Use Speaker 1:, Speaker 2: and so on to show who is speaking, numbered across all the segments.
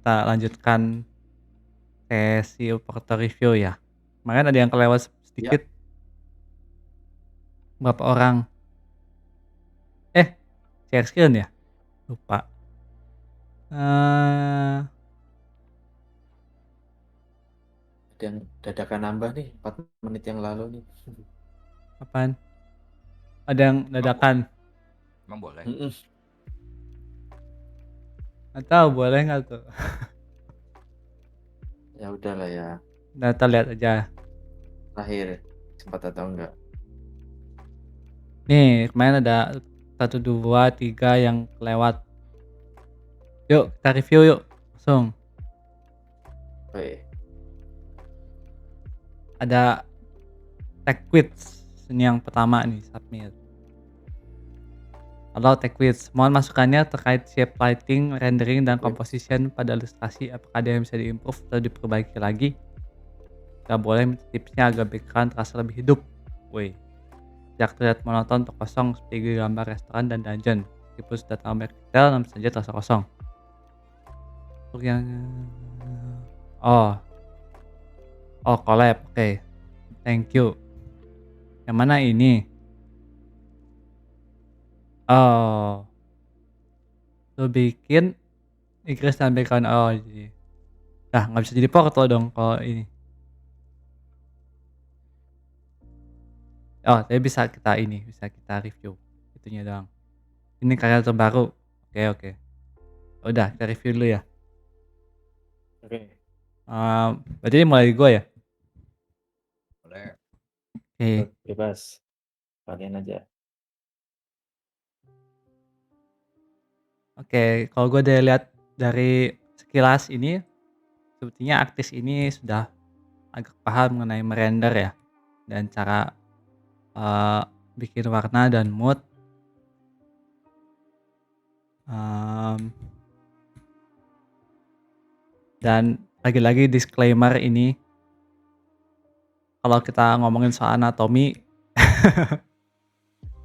Speaker 1: kita lanjutkan sesi foto review ya. Kemarin ada yang kelewat
Speaker 2: Ya,
Speaker 1: sedikit, berapa orang? Eh, share screen ya? Lupa. Eee,
Speaker 2: ada yang dadakan nambah nih 4 menit yang lalu nih.
Speaker 1: apaan? Ada yang
Speaker 3: Emang boleh?
Speaker 1: dadakan?
Speaker 3: Emang boleh?
Speaker 2: Mm-mm.
Speaker 1: Nggak tahu boleh nggak tuh?
Speaker 2: Ya udahlah ya,
Speaker 1: Kita lihat aja.
Speaker 2: terakhir sempat atau enggak.
Speaker 1: Nih, kemarin ada 1, 2, 3 yang kelewat. Yuk, kita review yuk, langsung.
Speaker 2: Oke,
Speaker 1: Ada tech quiz, ini yang pertama nih, submit. Halo tech quiz, mohon masukannya terkait shape lighting, rendering, dan
Speaker 2: wait.
Speaker 1: composition pada ilustrasi. Apakah ada yang bisa diimprove atau diperbaiki lagi? Gak boleh minta tipsnya agar background terasa lebih hidup. Woi, tidak terlihat monoton atau kosong seperti gambar restoran dan dungeon. Meskipun sudah tambah detail, namun saja terasa kosong. Untuk yang oh collab, oke. Thank you. Yang mana ini? Oh, lu bikin Inggris dan background. Oh, jadi nggak bisa jadi foto dong kalau ini. Oh, tapi bisa kita review itunya doang. Ini karya terbaru. Oke, oke. Udah, kita review dulu ya.
Speaker 2: Oke,
Speaker 1: Berarti mulai gue ya.
Speaker 3: Boleh.
Speaker 1: Oke,
Speaker 2: bebas. Kalian aja.
Speaker 1: oke. Kalau gue dari lihat dari sekilas ini, sepertinya artis ini sudah agak paham mengenai merender ya, dan cara eh, bikin warna dan mood. Em, dan lagi-lagi disclaimer ini, kalau kita ngomongin soal anatomi,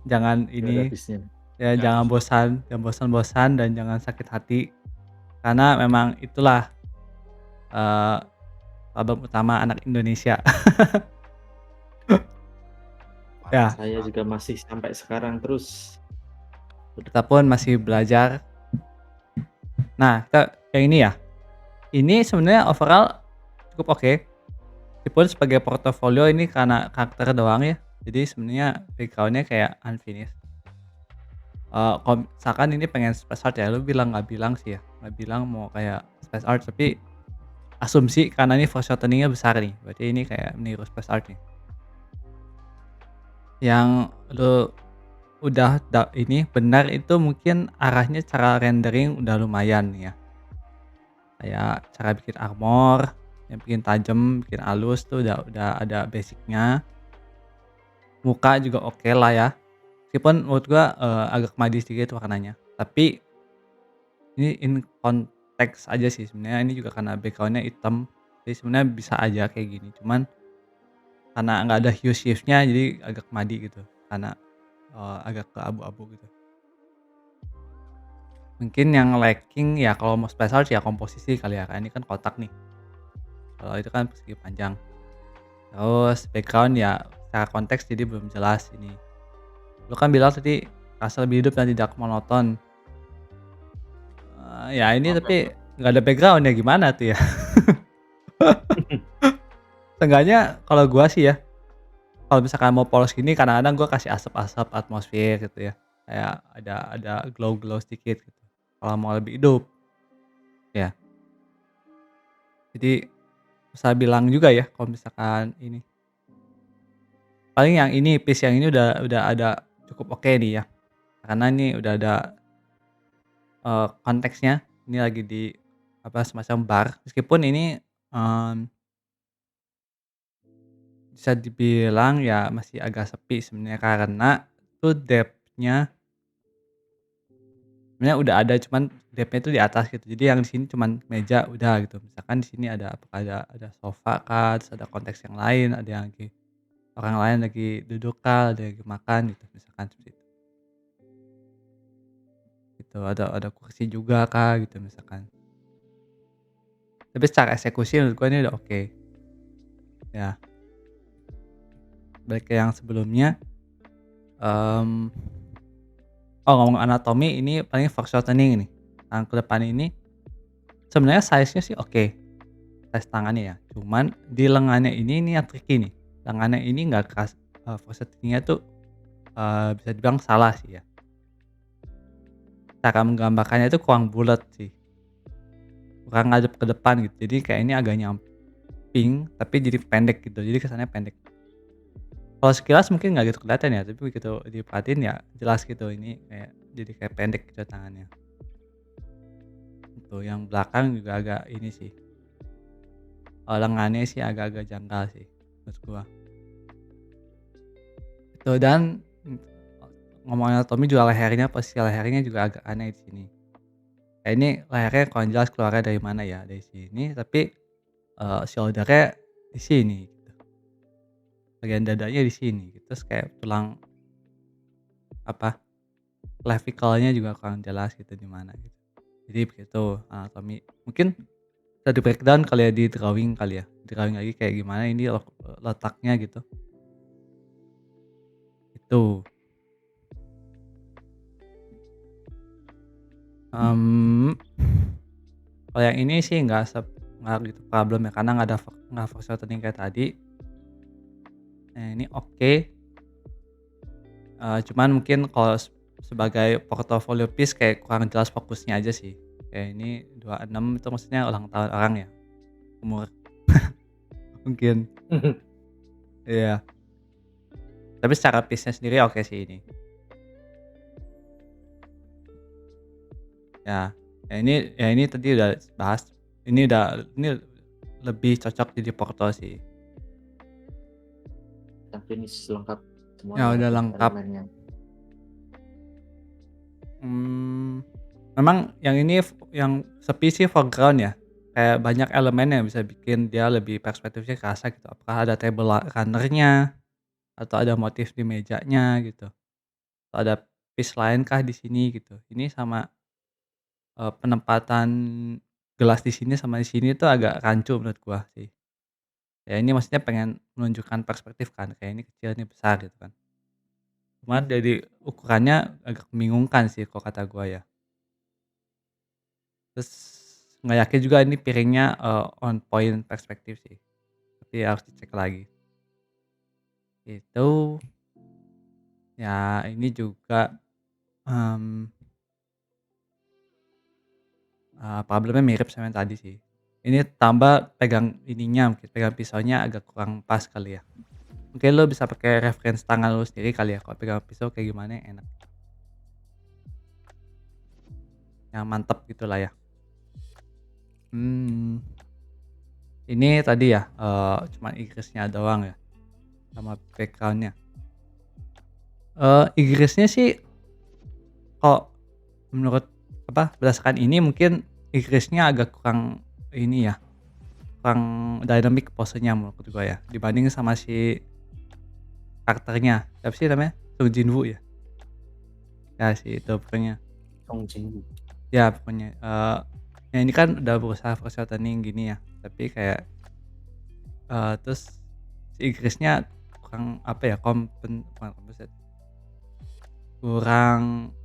Speaker 1: jangan
Speaker 2: Gak ada
Speaker 1: ini
Speaker 2: habisnya.
Speaker 1: ya,
Speaker 3: Jangan
Speaker 1: jangan bosan-bosan dan jangan sakit hati, karena memang itulah eh, problem utama anak Indonesia.
Speaker 3: parah,
Speaker 1: Ya,
Speaker 2: Saya
Speaker 3: parah.
Speaker 2: juga masih sampai sekarang terus.
Speaker 1: kita pun masih belajar. Nah, kita yang ini ya. Ini sebenarnya overall cukup oke. Meskipun sebagai portofolio ini karena karakter doang ya. Jadi sebenarnya backgroundnya kayak unfinished. Kalau misalkan ini pengen space art ya, lu bilang nggak bilang sih ya, nggak bilang mau kayak space art, tapi asumsi karena ini foreshorteningnya besar nih, berarti ini kayak meniru space art nih. Yang lu udah ini benar itu mungkin arahnya cara rendering udah lumayan nih ya. Kayak cara bikin armor, yang bikin tajam, bikin halus tuh udah ada basicnya. Muka juga oke lah ya. Meskipun menurut gua agak madi sedikit warnanya. Tapi ini in konteks aja sih sebenarnya, ini juga karena backgroundnya hitam. Jadi sebenarnya bisa aja kayak gini. Cuman karena nggak ada hue shift-nya jadi agak madi gitu. Karena agak ke abu-abu gitu. Mungkin yang lacking ya kalau mau space art ya komposisi kali ya. Karena ini kan kotak nih. Kalau itu kan persegi panjang. Terus background ya secara konteks jadi belum jelas ini. Lu kan bilang tadi rasa lebih hidup dan tidak monoton. Ya ini
Speaker 3: Oke, oke.
Speaker 1: tapi nggak ada background ya gimana tuh ya? Seenggaknya kalau gua sih ya, kalau misalkan mau polos gini kadang-kadang gua kasih asap-asap atmosfer gitu ya. Kayak ada glow-glow sedikit gitu. Kalau mau lebih hidup ya. Jadi bisa bilang juga ya kalau misalkan ini. Paling yang ini piece yang ini udah ada cukup oke nih ya. Karena ini udah ada konteksnya. Ini lagi di apa semacam bar. Meskipun ini mmm, bisa dibilang ya masih agak sepi sebenarnya karena tuh depth-nya sebenarnya udah ada, cuman depth-nya itu di atas gitu. Jadi yang di sini cuman meja udah gitu. Misalkan di sini ada apakah ada sofa kah, terus ada konteks yang lain, ada yang lagi orang lain lagi duduk kah, ada yang lagi makan gitu, misalkan seperti itu. Gitu, ada kursi juga kah gitu misalkan. Tapi secara eksekusi menurut gua ini udah oke. Ya, balik ke yang sebelumnya, mmm, oh ngomong anatomi ini paling fox shortening nih, yang ke depan ini sebenarnya size-nya sih oke, size tangannya ya, cuman di lengannya ini yang tricky nih, lengannya ini nggak keras, fox shortening-nya tuh, bisa dibilang salah sih ya, cara menggambarkannya itu kurang bulat sih, kurang ngadep ke depan gitu, jadi kayak ini agak nyamping, tapi jadi pendek gitu, jadi kesannya pendek. Kalau sekilas mungkin nggak gitu kelihatan ya, tapi begitu diperhatiin ya jelas gitu ini kayak jadi kayak pendek gitu tangannya. Itu yang belakang juga agak ini sih, lengannya sih agak-agak janggal sih menurut gua. Itu dan, ngomong anatomi juga lehernya, posisi lehernya juga agak aneh di sini. Kayak ini lehernya kurang jelas keluarnya dari mana ya, dari sini tapi, shoulder-nya di sini gitu, bagian dadanya di sini gitu, terus kayak tulang apa, clavicle-nya juga kurang jelas gitu di mana gitu. Jadi begitu anatomi. Mungkin bisa di-breakdown kali ya, di-drawing kali ya, di-drawing lagi kayak gimana ini letaknya gitu, itu. Mmm, kalau yang ini sih nggak gitu problem ya, karena nggak fokus shortening kayak tadi. Ini oke, cuman mungkin kalau sebagai portofolio piece kayak kurang jelas fokusnya aja sih. Kayak ini 26 itu maksudnya ulang tahun orang ya, umur mungkin. Iya, tapi secara piece-nya sendiri oke sih ini. Ya, ya ini tadi udah bahas, ini lebih cocok jadi porto sih.
Speaker 2: Tapi ini lengkap
Speaker 1: Ya
Speaker 2: semuanya
Speaker 1: udah
Speaker 2: itu
Speaker 1: lengkap.
Speaker 2: elemennya.
Speaker 1: Mmm, memang yang ini yang sepi sih foreground ya, kayak banyak elemen yang bisa bikin dia lebih perspektifnya kerasa gitu. Apakah ada table runner-nya, atau ada motif di mejanya gitu, atau ada piece lain kah di sini gitu. Ini sama, penempatan gelas di sini sama di sini tuh agak rancu menurut gua sih. Ya ini maksudnya pengen menunjukkan perspektif kan, kayak ini kecil, ini besar gitu kan. Cuman dari ukurannya agak membingungkan sih kalau kata gua ya. Terus nggak yakin juga ini piringnya, on point perspektif sih, tapi harus dicek lagi. Itu, ya ini juga, mmm, problemnya mirip sama yang tadi sih. Ini tambah pegang ininya mungkin, pegang pisaunya agak kurang pas kali ya. Mungkin lo bisa pakai reference tangan lo sendiri kali ya, kalau pegang pisau kayak gimana yang enak, yang mantep gitulah ya. Mmm, ini tadi ya, cuman irisnya doang ya, sama background-nya. Irisnya sih kalau menurut apa, berdasarkan ini mungkin irisnya agak kurang ini ya, kurang dynamic posenya menurut gua ya, dibanding sama si karakternya. Siapa sih namanya? Sung Jinwoo ya? Ya si itu pokoknya.
Speaker 2: Song Jin-woo.
Speaker 1: Ya pokoknya, ya ini kan udah berusaha foreshadowing gini ya, tapi kayak, terus si Inggrisnya kurang apa ya, bukan kompenset, kurang,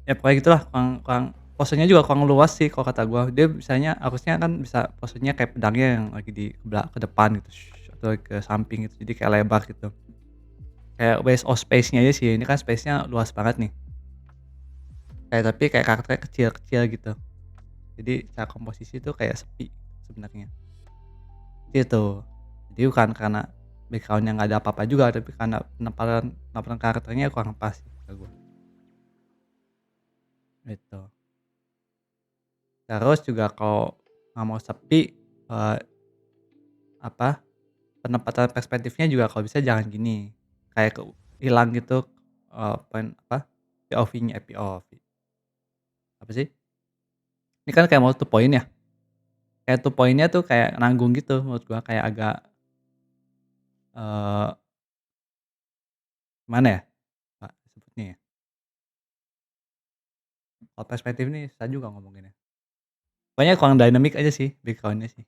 Speaker 1: ya pokoknya gitulah, kurang kurang posenya juga kurang luas sih kalau kata gua. Dia misalnya harusnya kan bisa posenya kayak pedangnya yang lagi ke depan gitu, atau ke samping gitu, jadi kayak lebar gitu. Kayak waste of space-nya aja sih, ini kan space-nya luas banget nih. Kayak tapi kayak karakternya kecil-kecil gitu. Jadi secara komposisi tuh kayak sepi sebenarnya. Gitu. Jadi bukan karena background-nya nggak ada apa-apa juga, tapi karena penempatan penempatan karakternya kurang pas sih kata gua, gitu. Terus juga kalau nggak mau sepi, eee, apa, penempatan perspektifnya juga kalau bisa jangan gini, kayak hilang gitu, poin apa, POV-nya, POV, apa sih? Ini kan kayak mau to point ya, kayak to point-nya tuh kayak nanggung gitu menurut gua, kayak agak, eee, gimana ya, Kak, sebutnya ya, kalau perspektif ini susah juga ngomonginnya. Pokoknya kurang dynamic aja sih background-nya sih.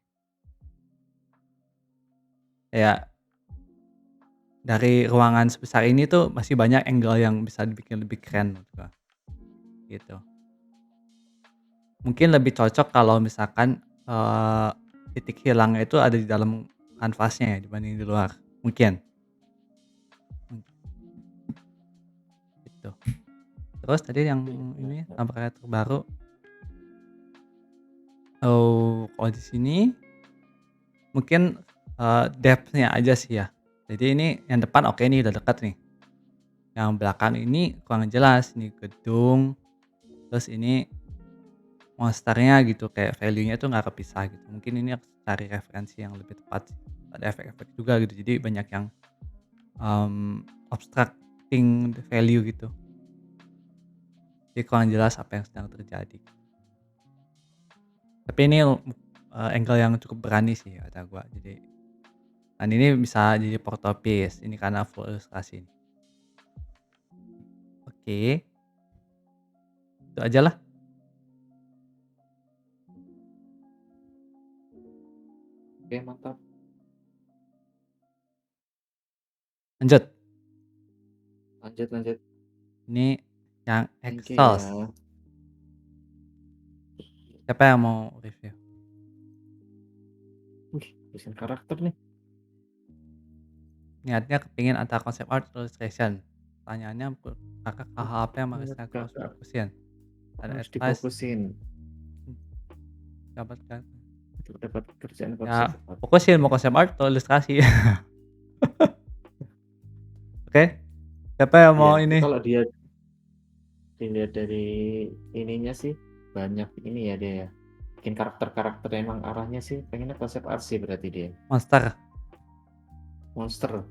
Speaker 1: Kayak dari ruangan sebesar ini tuh masih banyak angle yang bisa dibikin lebih keren menurut gua, gitu. Mungkin lebih cocok kalau misalkan, titik hilangnya itu ada di dalam kanvasnya ya dibanding di luar, mungkin, gitu. Terus tadi yang
Speaker 2: Iya, benar
Speaker 1: ini
Speaker 2: benar.
Speaker 1: tambah terbaru, kalau di sini mungkin, depth-nya aja sih ya. Jadi ini yang depan oke nih udah deket nih, yang belakang ini kurang jelas, ini gedung, terus ini monsternya gitu kayak value-nya tuh nggak kepisah gitu. Mungkin ini harus cari referensi yang lebih tepat sih. Ada efek-efek juga gitu, jadi banyak yang, obstructing the value gitu. Jadi kurang jelas apa yang sedang terjadi. Tapi ini, angle yang cukup berani sih kata gua. Jadi dan ini bisa jadi photo piece, ini karena full ilustrasi. Oke, itu aja lah.
Speaker 2: Oke, mantap.
Speaker 1: Lanjut,
Speaker 2: Lanjut lanjut.
Speaker 1: ini yang
Speaker 2: Oke
Speaker 1: Exhaust.
Speaker 2: ya.
Speaker 1: Siapa yang mau review?
Speaker 2: Wih, desain karakter nih.
Speaker 1: Niatnya kepingin antara konsep art atau illustration. Pertanyaannya Kakak hal apa yang
Speaker 2: Menurut
Speaker 1: harus
Speaker 2: kakak
Speaker 1: fokusin? Ada
Speaker 2: harus
Speaker 1: advice
Speaker 2: difokusin
Speaker 1: dapatkan.
Speaker 2: untuk dapat kerjaan konsep
Speaker 1: Ya,
Speaker 2: art.
Speaker 1: fokusin mau konsep art atau ilustrasi. Oke, siapa yang
Speaker 2: Iya,
Speaker 1: mau
Speaker 2: tapi
Speaker 1: ini?
Speaker 2: kalau dia dilihat dari ininya sih banyak ini ya dia ya. Bikin karakter-karakter emang arahnya sih pengennya konsep art sih berarti dia.
Speaker 1: Monster
Speaker 2: Monster.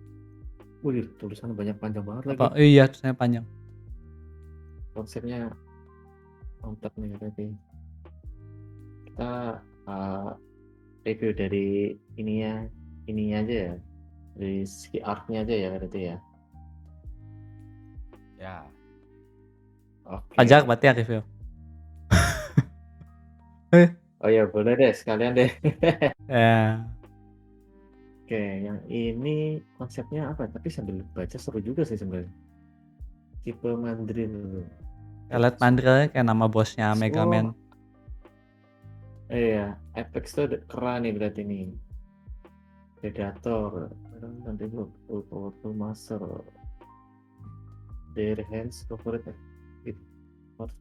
Speaker 2: Wih, tulisan banyak panjang banget
Speaker 1: apa?
Speaker 2: lagi.
Speaker 1: Oh iya, tulisannya panjang.
Speaker 2: Konsepnya mantap nih berarti. Kita uh, review dari ininya aja ya. Dari segi artnya aja ya berarti ya.
Speaker 3: Ya,
Speaker 1: Pajak
Speaker 2: Oke.
Speaker 1: berarti yang review. Eh,
Speaker 2: Oh ya boleh deh sekalian deh.
Speaker 1: ya,
Speaker 2: Oke, yang ini konsepnya apa? Tapi sambil baca seru juga sih sebenarnya. Tipe Mandrill.
Speaker 1: Scarlet Mandrill kayak nama bosnya Mega Man.
Speaker 2: Oh, iya. Apex tuh keren nih berarti nih. Predator. Nanti powerful master. Their hands covered with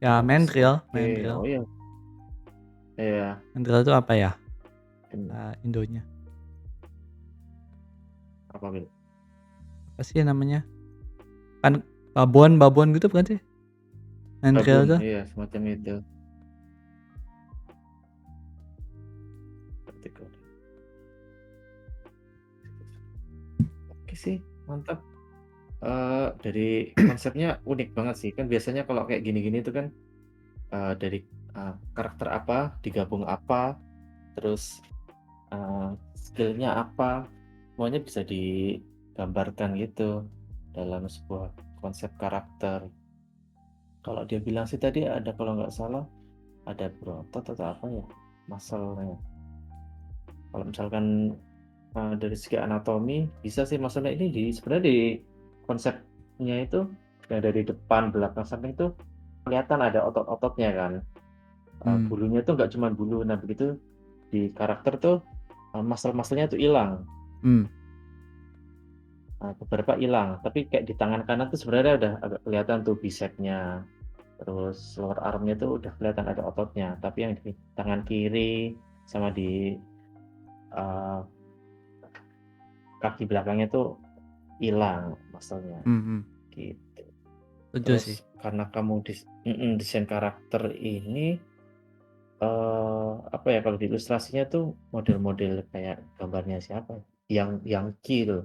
Speaker 1: Ya,
Speaker 2: markings.
Speaker 1: Mandrill,
Speaker 2: Oke,
Speaker 1: Mandrill.
Speaker 2: oh iya. Iya.
Speaker 1: Mandrill itu apa ya?
Speaker 2: Dan
Speaker 1: Indonya.
Speaker 2: apa Bil?
Speaker 1: Apa sih namanya? Kan babon gitu bukan sih? Mandrill
Speaker 2: Babun,
Speaker 1: tuh.
Speaker 2: iya semacam itu. Vertical. Oke sih, mantap. Dari konsepnya unik banget sih. Kan biasanya kalau kayak gini-gini tuh kan dari karakter apa, digabung apa, terus skillnya apa, semuanya bisa digambarkan gitu dalam sebuah konsep karakter. Kalau dia bilang sih tadi ada kalau nggak salah ada berotot atau apa ya, muscle-nya. Kalau misalkan dari segi anatomi bisa sih maksudnya ini sebenarnya di konsepnya itu yang dari depan belakang samping itu kelihatan ada otot-ototnya kan.
Speaker 1: Hmm.
Speaker 2: Bulunya tuh nggak cuma bulu, nah begitu di karakter tuh muscle-muscle-nya tuh hilang.
Speaker 1: Hmm.
Speaker 2: Beberapa hilang tapi kayak di tangan kanan tuh sebenarnya udah agak kelihatan tuh bicepnya, terus lower armnya tuh udah kelihatan ada ototnya, tapi yang di tangan kiri sama di uh, kaki belakangnya tuh hilang muscle-nya
Speaker 1: Hmm. Hmm.
Speaker 2: gitu.
Speaker 1: Setuju sih.
Speaker 2: Terus karena kamu desain karakter ini apa ya kalau di ilustrasinya tuh model-model kayak gambarnya siapa ya? Yang Ki loh,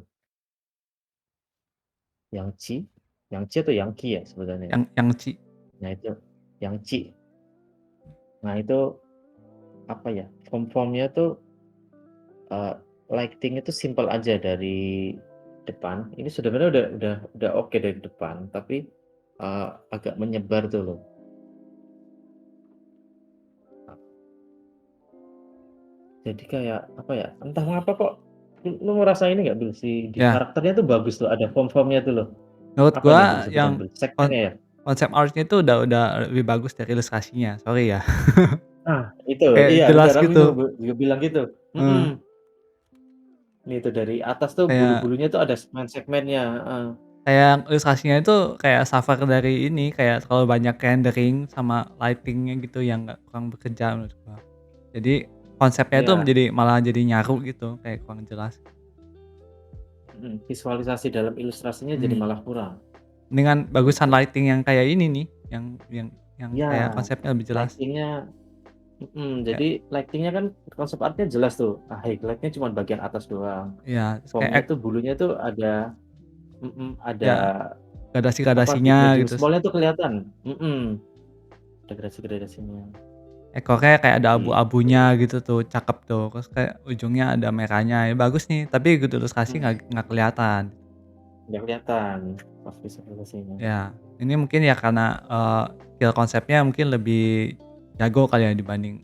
Speaker 2: yang Ci, yang Ci atau yang Ki ya sebenarnya.
Speaker 1: Yang Ci.
Speaker 2: Nah itu yang Ci. Nah itu apa ya? Form-formnya tuh uh, lighting itu simple aja dari depan. Ini sebenarnya udah oke dari depan, tapi agak menyebar tuh loh. Jadi kayak apa ya, entah kenapa kok lu ngerasa ini nggak Bil, si di
Speaker 1: Ya,
Speaker 2: karakternya tuh bagus tuh, ada form-formnya tuh loh.
Speaker 1: menurut
Speaker 2: Apa nih
Speaker 1: gua
Speaker 2: sebutan
Speaker 1: yang
Speaker 2: Bil?
Speaker 1: kon
Speaker 2: Segmennya ya?
Speaker 1: konsep art-nya itu udah lebih bagus dari ilustrasinya, sorry ya.
Speaker 2: Nah, itu,
Speaker 1: Kayak
Speaker 2: iya
Speaker 1: jelas
Speaker 2: bener aku
Speaker 1: gitu,
Speaker 2: juga bilang gitu.
Speaker 1: heeh,
Speaker 2: Mhm. Nih tuh dari atas tuh
Speaker 1: kayak
Speaker 2: bulu-bulunya tuh ada segmen-segmennya, heeh.
Speaker 1: kayak ilustrasinya itu kayak suffer dari ini, kayak terlalu banyak rendering sama lighting-nya gitu yang kurang bekerja menurut gua. Jadi konsepnya itu
Speaker 2: Iya,
Speaker 1: malah jadi nyaru gitu, kayak kurang jelas.
Speaker 2: visualisasi dalam ilustrasinya jadi
Speaker 1: Mhm,
Speaker 2: malah kurang,
Speaker 1: dengan bagusan
Speaker 2: gitu.
Speaker 1: lighting yang kayak ini nih, yang
Speaker 2: Iya,
Speaker 1: kayak konsepnya lebih jelas.
Speaker 2: lighting-nya
Speaker 1: Kayak
Speaker 2: jadi lighting-nya kan konsep art-nya jelas tuh, highlight-nya cuman bagian atas doang.
Speaker 1: iya, terus kayak
Speaker 2: Form-nya tuh bulunya tuh ada
Speaker 1: ya
Speaker 2: apa,
Speaker 1: gradasi-gradasinya
Speaker 2: di medium
Speaker 1: gitu.
Speaker 2: small-nya tuh kelihatan, ada gradasi-gradasinya,
Speaker 1: Ekornya kayak ada abu-abunya
Speaker 2: gitu.
Speaker 1: gitu tuh, cakep tuh, terus kayak ujungnya ada merahnya, ya bagus nih, tapi gitu ilustrasi
Speaker 2: Mhm,
Speaker 1: nggak kelihatan.
Speaker 2: nggak kelihatan pas visualisasinya.
Speaker 1: Ya, ini mungkin ya karena, skill konsepnya mungkin lebih jago kali ya dibanding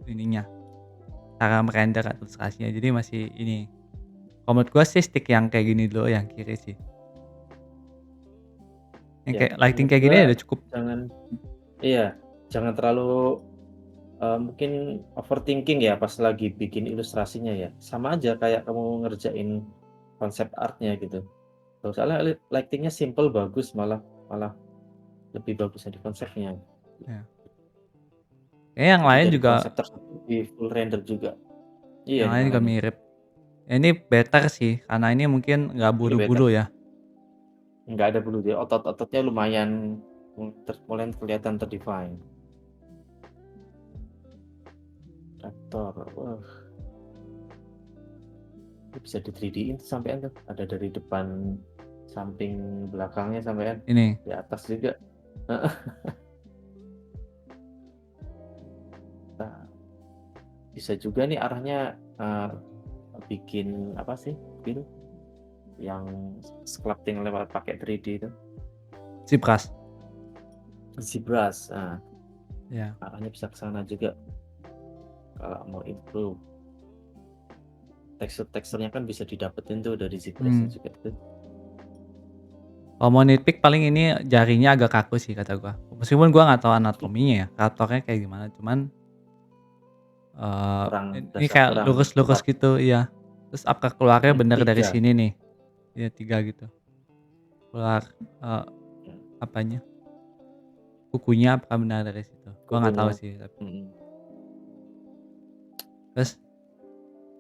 Speaker 1: ininya, cara merender atau ilustrasinya, jadi masih ini, kalau menurut gua sih stick yang kayak gini dulu yang kiri sih, yang
Speaker 2: Ya,
Speaker 1: kayak lighting
Speaker 2: menurut
Speaker 1: kayak
Speaker 2: gua
Speaker 1: gini udah cukup.
Speaker 2: jangan iya, jangan terlalu, mungkin overthinking ya pas lagi bikin ilustrasinya ya. Sama aja kayak kamu ngerjain konsep art-nya gitu. Kalau soalnya lighting-nya simple bagus malah malah lebih bagusnya di konsepnya.
Speaker 1: Ya, kayaknya yang
Speaker 2: Jadi
Speaker 1: lain
Speaker 2: dari
Speaker 1: juga
Speaker 2: konsep tersebut di full render juga. Iya
Speaker 1: yang lain juga
Speaker 2: dimarahin.
Speaker 1: mirip. Ya ini better sih, karena ini mungkin nggak
Speaker 2: Ini better.
Speaker 1: buru-buru ya.
Speaker 2: Nggak ada bulu dia, otot-ototnya lumayan, mulai kelihatan ter-define. Traktor, wah, itu bisa di 3D-in tuh sampean tuh. Ada dari depan, samping, belakangnya sampean,
Speaker 1: Ini,
Speaker 2: di atas juga. Heeh. Nah, bisa juga nih arahnya, bikin apa sih, Bill, yang sculpting lewat pakai 3D itu,
Speaker 1: ZBrush.
Speaker 2: ZBrush. Nah,
Speaker 1: Ya.
Speaker 2: arahnya bisa ke sana juga kalau mau improve. Tekstur-teksturnya kan bisa didapetin tuh dari ZBrush-nya
Speaker 1: Hmm.
Speaker 2: juga tuh.
Speaker 1: Kalau mau nitpick paling ini jarinya agak kaku sih kata gua. Meskipun gua nggak tahu anatominya ya, karakternya kayak gimana, cuman, eee,
Speaker 2: Kurang
Speaker 1: ini
Speaker 2: dasar,
Speaker 1: kayak
Speaker 2: kurang
Speaker 1: lurus-lurus
Speaker 2: kuat.
Speaker 1: gitu, iya. Terus apakah keluarnya bener dari
Speaker 2: 3.
Speaker 1: sini nih? Iya 3 gitu. Keluar, eee,
Speaker 2: Mmm,
Speaker 1: apanya, kukunya apakah benar dari situ? Gua nggak tahu
Speaker 2: kukunya,
Speaker 1: sih tapi.
Speaker 2: mhm,
Speaker 1: Terus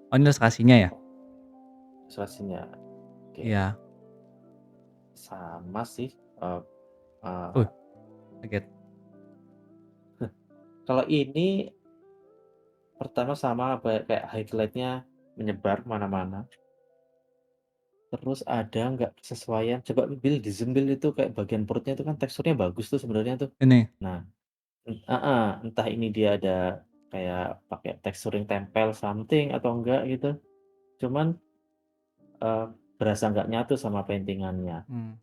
Speaker 1: oh ini ilustrasinya ya?
Speaker 2: ilustrasinya. Oke,
Speaker 1: Iya.
Speaker 2: sama sih, eee
Speaker 1: Uh,
Speaker 2: eee,
Speaker 1: kaget.
Speaker 2: kalau ini pertama sama kayak highlight-nya menyebar mana-mana, terus ada nggak kesesuaian, coba Bill di-zoom Bill itu kayak bagian perutnya itu kan teksturnya bagus tuh sebenarnya tuh.
Speaker 1: Ini,
Speaker 2: Nah, heeh, entah ini dia ada kayak pakai tekstur yang tempel something atau enggak gitu, cuman, eee, berasa nggak nyatu sama painting-annya.
Speaker 1: mmm,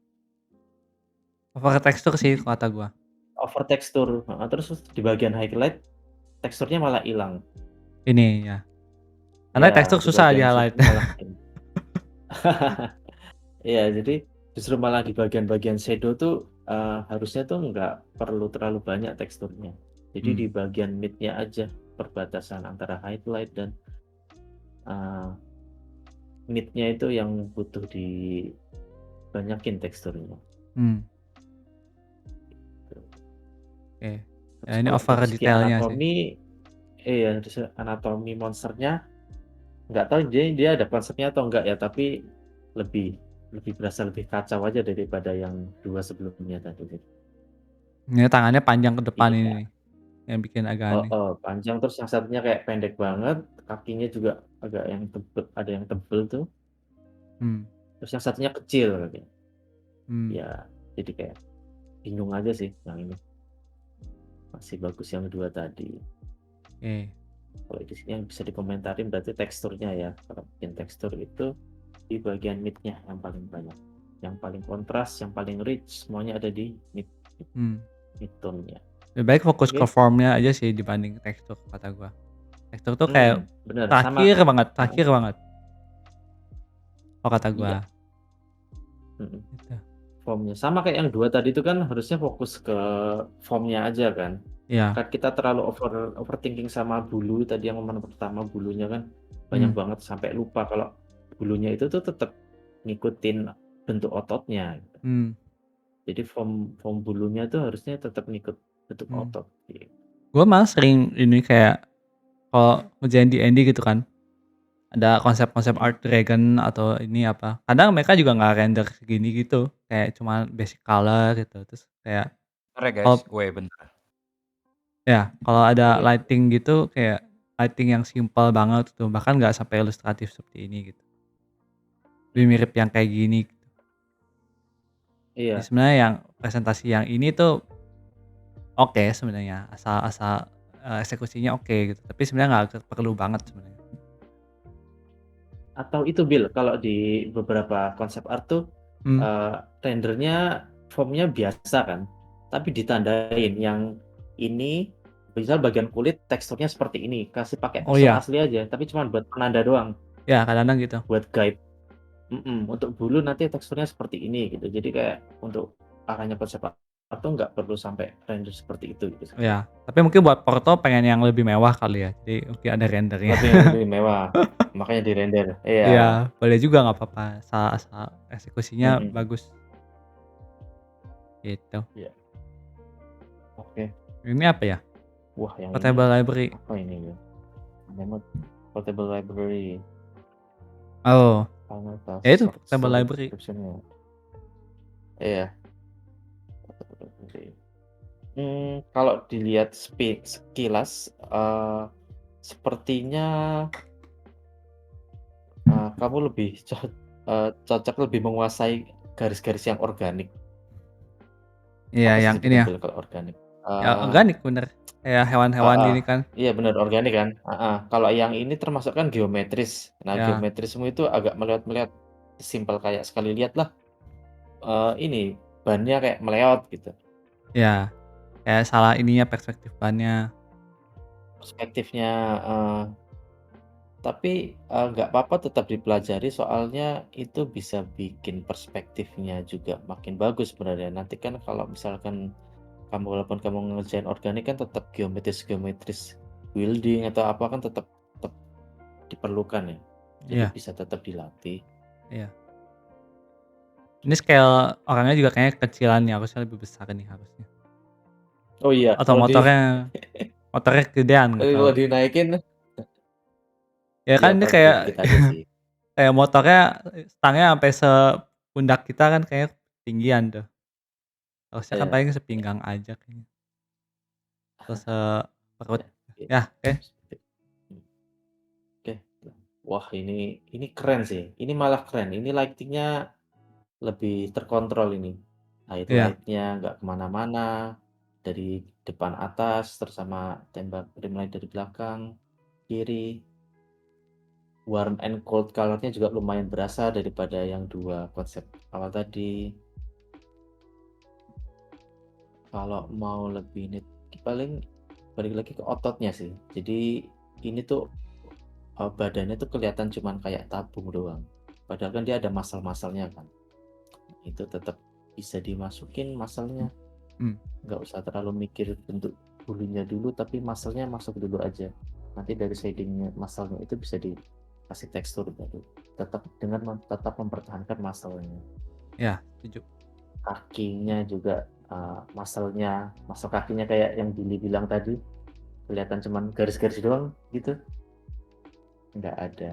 Speaker 1: over tekstur sih kata gua.
Speaker 2: Over tekstur, heeh, terus di bagian highlight teksturnya malah ilang.
Speaker 1: Ini ya, karena
Speaker 2: Iya,
Speaker 1: tekstur
Speaker 2: di
Speaker 1: susah
Speaker 2: bagian
Speaker 1: di-highlight.
Speaker 2: shadow malah ini. Iya, jadi justru malah di bagian-bagian shadow tuh, harusnya tuh nggak perlu terlalu banyak teksturnya. Jadi di
Speaker 1: Mmm,
Speaker 2: bagian mid-nya aja, perbatasan antara highlight dan, eee, mid-nya itu yang butuh dibanyakin teksturnya,
Speaker 1: mmm,
Speaker 2: gitu.
Speaker 1: oke. Ya
Speaker 2: Terus
Speaker 1: ini
Speaker 2: kalau
Speaker 1: over
Speaker 2: dari segi
Speaker 1: detailnya sih.
Speaker 2: anatomi, iya, dari segi anatomi monsternya nggak tahu dia ada konsepnya atau enggak ya, tapi lebih lebih berasa lebih kacau aja daripada yang 2 sebelumnya tadi gitu.
Speaker 1: Ini tangannya panjang ke depan ini
Speaker 2: Iya,
Speaker 1: nih, yang bikin agak aneh.
Speaker 2: heeh, panjang terus yang satunya kayak pendek banget, kakinya juga agak yang ada yang tebel tuh,
Speaker 1: Mmm,
Speaker 2: terus yang satunya kecil kakinya.
Speaker 1: mmm,
Speaker 2: Ya, jadi kayak bingung aja sih yang ini, masih bagus yang 2 tadi.
Speaker 1: oke.
Speaker 2: Kalau di sini yang bisa dikomentarin berarti teksturnya ya, kalau bikin tekstur itu di bagian mid-nya yang paling banyak, yang paling kontras, yang paling rich, semuanya ada di
Speaker 1: Mmm,
Speaker 2: mid tone-nya.
Speaker 1: lebih baik fokus ke
Speaker 2: Oke,
Speaker 1: formnya aja sih dibanding tekstur kata gua. Tekstur tuh kayak
Speaker 2: Bener sama
Speaker 1: terakhir banget
Speaker 2: heeh,
Speaker 1: terakhir banget kalau kata gua,
Speaker 2: iya, mhm,
Speaker 1: gitu.
Speaker 2: formnya. Sama kayak yang 2 tadi itu kan harusnya fokus ke formnya aja kan.
Speaker 1: Iya,
Speaker 2: Kan kita terlalu overthinking sama bulu tadi yang momen pertama bulunya kan banyak
Speaker 1: mmm,
Speaker 2: banget sampai lupa kalau bulunya itu tuh tetep ngikutin bentuk ototnya gitu.
Speaker 1: mmm,
Speaker 2: Jadi form form bulunya tuh harusnya tetap ngikut bentuk
Speaker 1: mmm.
Speaker 2: otot gitu.
Speaker 1: Gua malah sering ini kayak kalau ngerjain D&D gitu kan, ada konsep-konsep
Speaker 2: Mhm.
Speaker 1: Art Dragon atau ini apa, kadang mereka juga nggak render segini gitu, kayak cuma basic color gitu, terus kayak
Speaker 3: Bentar ya guys,
Speaker 1: kalau
Speaker 3: gue bentar.
Speaker 1: ya, kalau ada
Speaker 2: Oke.
Speaker 1: lighting gitu kayak lighting yang simpel banget gitu, bahkan nggak sampai ilustratif seperti ini gitu. Lebih mirip yang kayak gini. Jadi
Speaker 2: Iya,
Speaker 1: sebenarnya yang presentasi yang ini tuh oke sebenarnya, asal asal, eksekusinya oke gitu, tapi sebenarnya nggak perlu banget sebenarnya.
Speaker 2: atau itu Bil, kalau di beberapa konsep art tuh,
Speaker 1: Mmm,
Speaker 2: eee, rendernya formnya biasa kan, tapi ditandain yang ini misal bagian kulit teksturnya seperti ini, kasih pakai
Speaker 1: oh
Speaker 2: pixel
Speaker 1: iya,
Speaker 2: asli aja, tapi cuman buat penanda doang,
Speaker 1: ya kadang-kadang gitu.
Speaker 2: buat guide untuk bulu nanti teksturnya seperti ini gitu. Jadi kayak untuk arahnya konsep art tuh nggak perlu sampai render seperti itu gitu sebenarnya.
Speaker 1: Iya, tapi mungkin buat Porto pengen yang lebih mewah kali ya, jadi mungkin ada rendernya.
Speaker 2: Lebih mewah, makanya di-render. Iya,
Speaker 1: Iya, boleh juga nggak apa-apa, asal asal eksekusinya
Speaker 2: mhm,
Speaker 1: bagus, gitu.
Speaker 2: iya, oke.
Speaker 1: Ini apa ya?
Speaker 2: Wah, yang ini
Speaker 1: Portable library.
Speaker 2: apa ini ya? Namanya Portable Library,
Speaker 1: Oh,
Speaker 2: Final
Speaker 1: ya
Speaker 2: Task
Speaker 1: itu
Speaker 2: Short
Speaker 1: portable
Speaker 2: Story
Speaker 1: library.
Speaker 2: Description-nya. Iya, Portable Library. Kalau dilihat sekilas, sepertinya, kamu lebih cocok lebih menguasai garis-garis yang organik.
Speaker 1: Iya
Speaker 2: Apa sih
Speaker 1: yang ini
Speaker 2: sebutan
Speaker 1: ya,
Speaker 2: Bel kalau organik?
Speaker 1: ya
Speaker 2: Eee
Speaker 1: organik bener, kayak hewan-hewan
Speaker 2: Heeh,
Speaker 1: gini kan.
Speaker 2: iya bener organik kan, heeh. Kalau yang ini termasuk kan geometris. Nah,
Speaker 1: Ya,
Speaker 2: geometrismu itu agak meleot-meleot, simpel kayak sekali lihat lah, ini bannya kayak meleot gitu,
Speaker 1: ya, kayak salah ininya perspektif bannya.
Speaker 2: perspektifnya heeh. Tapi, nggak apa-apa tetap dipelajari soalnya itu bisa bikin perspektifnya juga makin bagus sebenarnya. Nanti kan kalau misalkan kamu walaupun kamu ngerjain organik kan tetap geometris-geometris building atau apa kan tetap tetap diperlukan ya. Jadi
Speaker 1: Iya,
Speaker 2: bisa tetap dilatih.
Speaker 1: iya. Ini scale orangnya juga kayaknya kecilan nih, harusnya lebih besar nih harusnya.
Speaker 2: Oh iya,
Speaker 1: Atau motornya motornya gedean nggak tahu.
Speaker 2: kalau dinaikin
Speaker 1: Ya
Speaker 2: ya
Speaker 1: kan ini
Speaker 2: paling
Speaker 1: kayak
Speaker 2: dikit-dikit aja sih.
Speaker 1: kayak motornya stangnya sampai sepundak kita kan kayaknya ketinggian tuh. Harusnya kan
Speaker 2: Iya,
Speaker 1: paling sepinggang aja kayaknya, atau seperut.
Speaker 2: iya, iya.
Speaker 1: Ya, oke.
Speaker 2: Oke. Wah ini keren sih, ini malah keren, ini lighting-nya lebih terkontrol ini.
Speaker 1: Iya,
Speaker 2: Highlight-nya nggak kemana-mana, dari depan atas, terus sama tembak rim light dari belakang, kiri. Warm and cold color-nya juga lumayan berasa daripada yang 2 konsep awal tadi. Kalau mau lebih ini paling balik lagi ke ototnya sih. Jadi ini tuh, badannya tuh kelihatan cuman kayak tabung doang. Padahal kan dia ada muscle-muscle-nya kan. Itu tetap bisa dimasukin muscle-nya,
Speaker 1: mmm,
Speaker 2: nggak usah terlalu mikir bentuk bulunya dulu, tapi muscle-nya masuk dulu aja. Nanti dari shading-nya muscle-nya itu bisa dikasih tekstur baru. Tetap mempertahankan muscle-nya.
Speaker 1: iya setuju.
Speaker 2: Kakinya juga, muscle-nya, muscle kakinya kayak yang Billy bilang tadi, kelihatan cuman garis-garis doang gitu, nggak ada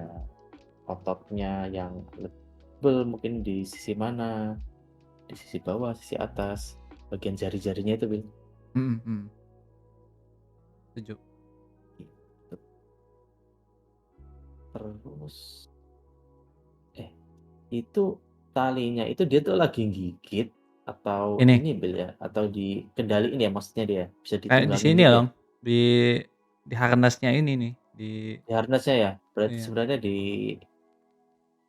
Speaker 2: ototnya yang tebel mungkin di sisi mana, di sisi bawah, sisi atas, bagian jari-jarinya itu, Bil.
Speaker 1: Mhm, mhm, setuju.
Speaker 2: Gitu. Terus eh, itu talinya itu dia tuh lagi gigit atau
Speaker 1: Ini,
Speaker 2: ini, Bil, ya, atau dikendaliin ya maksudnya dia? Bisa
Speaker 1: kayak di
Speaker 2: ditunggangin
Speaker 1: sini
Speaker 2: gitu ya?
Speaker 1: dong, di harness-nya ini nih, di
Speaker 2: Di harness-nya ya? Berarti
Speaker 1: iya,
Speaker 2: sebenarnya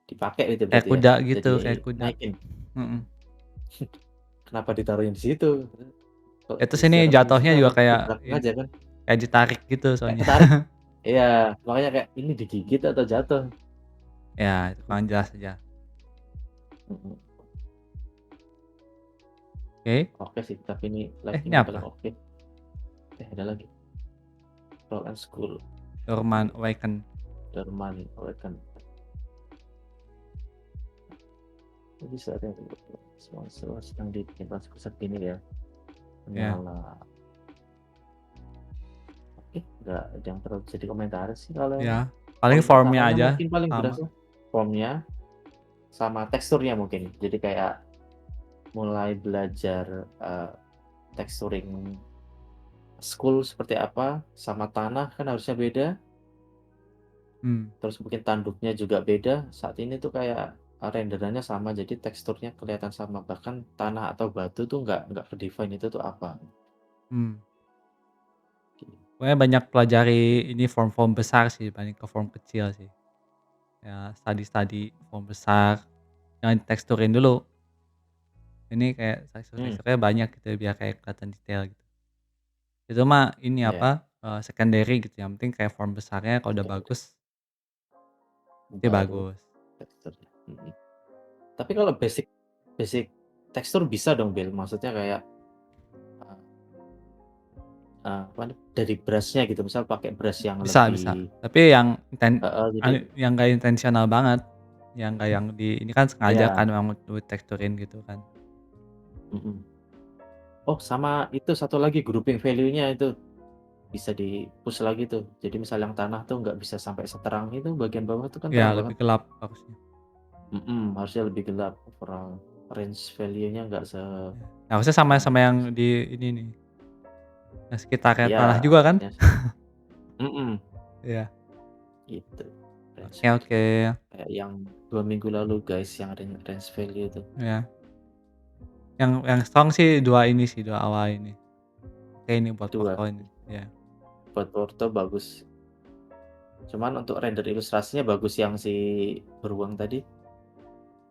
Speaker 2: dipakai itu
Speaker 1: kayak
Speaker 2: berarti ya?
Speaker 1: kuda
Speaker 2: Bisa
Speaker 1: gitu, kayak kuda.
Speaker 2: dinaikin?
Speaker 1: Mhm.
Speaker 2: Kenapa ditaruhin di situ? Kalau
Speaker 1: Ya terus ini
Speaker 2: ditaruh di situ
Speaker 1: jatuhnya juga
Speaker 2: harus di
Speaker 1: kayak
Speaker 2: belakang
Speaker 1: ini,
Speaker 2: aja kan?
Speaker 1: kayak ditarik gitu
Speaker 2: Kayak
Speaker 1: soalnya.
Speaker 2: ketarik? Iya, makanya kayak ini digigit atau jatuh.
Speaker 1: Ya, itu kurang jelas aja.
Speaker 2: Mhm.
Speaker 1: Oke.
Speaker 2: Oke sih, tapi ini
Speaker 1: Ini
Speaker 2: lighting-nya paling
Speaker 1: apa?
Speaker 2: oke. Ada lagi. Roll and School,
Speaker 1: Dorman Awaken.
Speaker 2: Dorman Awaken. Jadi saat yang semua sedang ditimpa pusat gini ya,
Speaker 1: Ya,
Speaker 2: menyala. Oke, nggak ada yang terlalu bisa dikomentari sih kalau yang
Speaker 1: ya. Paling
Speaker 2: poin
Speaker 1: formnya
Speaker 2: utamanya
Speaker 1: aja
Speaker 2: mungkin paling
Speaker 1: sama.
Speaker 2: berasa formnya sama teksturnya mungkin. Jadi kayak mulai belajar texturing school seperti apa, sama tanah kan harusnya beda,
Speaker 1: Hmm,
Speaker 2: terus mungkin tanduknya juga beda. Saat ini tuh kayak renderannya sama, jadi teksturnya kelihatan sama. Bahkan tanah atau batu tuh nggak ke-define itu tuh apa.
Speaker 1: hmm. Pokoknya banyak pelajari ini form-form besar sih dibanding ke form kecil sih. Ya, study-study form besar, jangan teksturin dulu. Ini kayak
Speaker 2: Hmm,
Speaker 1: tekstur-teksturnya banyak gitu ya, biar kayak kelihatan detail gitu. Itu mah ini
Speaker 2: ya,
Speaker 1: apa, secondary gitu, yang penting kayak form besarnya kalau udah
Speaker 2: secondary.
Speaker 1: bagus, pasti
Speaker 2: Baru
Speaker 1: bagus.
Speaker 2: teksturnya. Tapi kalau basic basic tekstur bisa dong, Bel? Maksudnya kayak eee apa nih, dari brush-nya gitu, misal pakai brush yang
Speaker 1: Bisa bisa,
Speaker 2: lebih
Speaker 1: tapi yang
Speaker 2: heeh, jadi
Speaker 1: yang nggak intensional banget, yang nggak yang di ini kan sengaja
Speaker 2: iya,
Speaker 1: kan memang buat teksturin gitu kan.
Speaker 2: mhm. Oh, sama itu satu lagi grouping value-nya itu bisa di-push lagi tuh. Jadi misal yang tanah tuh nggak bisa sampai seterang itu, bagian bawah tuh kan
Speaker 1: Ya
Speaker 2: terang banget.
Speaker 1: lebih gelap harusnya.
Speaker 2: Harusnya lebih gelap overall range value-nya nggak
Speaker 1: Ya. Harusnya sama
Speaker 2: terang
Speaker 1: sama yang
Speaker 2: banget.
Speaker 1: di ini nih, yang sekitarnya
Speaker 2: Iya,
Speaker 1: tanah juga kan?
Speaker 2: harusnya sih. Mhm,
Speaker 1: Iya.
Speaker 2: gitu range
Speaker 1: Oke oke,
Speaker 2: kayak yang 2 minggu lalu guys, yang range value itu.
Speaker 1: ya. Yang strong sih 2 ini sih, 2 awal ini. Oke ini buat
Speaker 2: 2
Speaker 1: foto ini, ya.
Speaker 2: buat Porto bagus. Cuman untuk render ilustrasinya bagus yang si beruang tadi.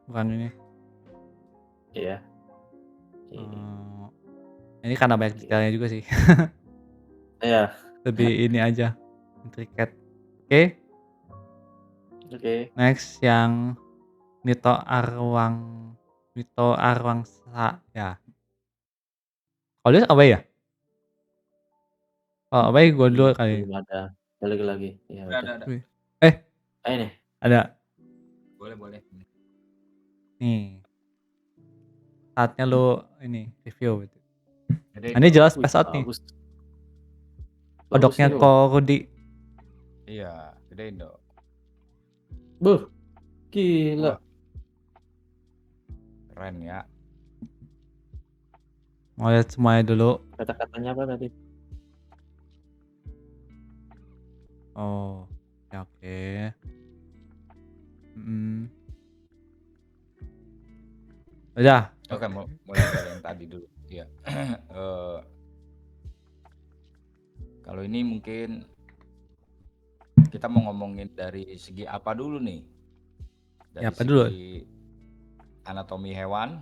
Speaker 1: Bukan ini,
Speaker 2: Iya, ini.
Speaker 1: eee, ini karena banyak
Speaker 2: Oke.
Speaker 1: detailnya juga sih.
Speaker 2: Iya,
Speaker 1: Lebih ini aja, intricate. Oke,
Speaker 2: oke.
Speaker 1: next yang Mito Arwang Mito Arwangsa ya. Kalau dia Abai ya? Kalau Abai gua dulu kali.
Speaker 2: Belum ada. Balik lagi, ya udah.
Speaker 3: Ada.
Speaker 1: Wih. Eh,
Speaker 2: Ayo nih,
Speaker 1: ada.
Speaker 3: Boleh, boleh.
Speaker 1: Nih, saatnya lu ini review gitu.
Speaker 3: Gedein
Speaker 1: Ini
Speaker 3: dong.
Speaker 1: jelas
Speaker 2: wih
Speaker 1: Space Out nih,
Speaker 2: bagus, bagus
Speaker 1: kodoknya
Speaker 2: nih
Speaker 1: Ko
Speaker 2: Bang.
Speaker 1: Rudi.
Speaker 3: Iya, gedein dong.
Speaker 2: Beuh, gila.
Speaker 3: Wah, keren ya.
Speaker 1: Mau lihat semuanya dulu.
Speaker 2: Kata-katanya apa tadi?
Speaker 1: Oh, ya oke. Mhm. Udah?
Speaker 3: Oke,
Speaker 1: Oke.
Speaker 3: mulai dari yang tadi dulu. Iya. Eh, kalau ini mungkin kita mau ngomongin dari segi apa dulu nih?
Speaker 1: Ya
Speaker 3: Dari
Speaker 1: apa dulu?
Speaker 3: segi anatomi hewan,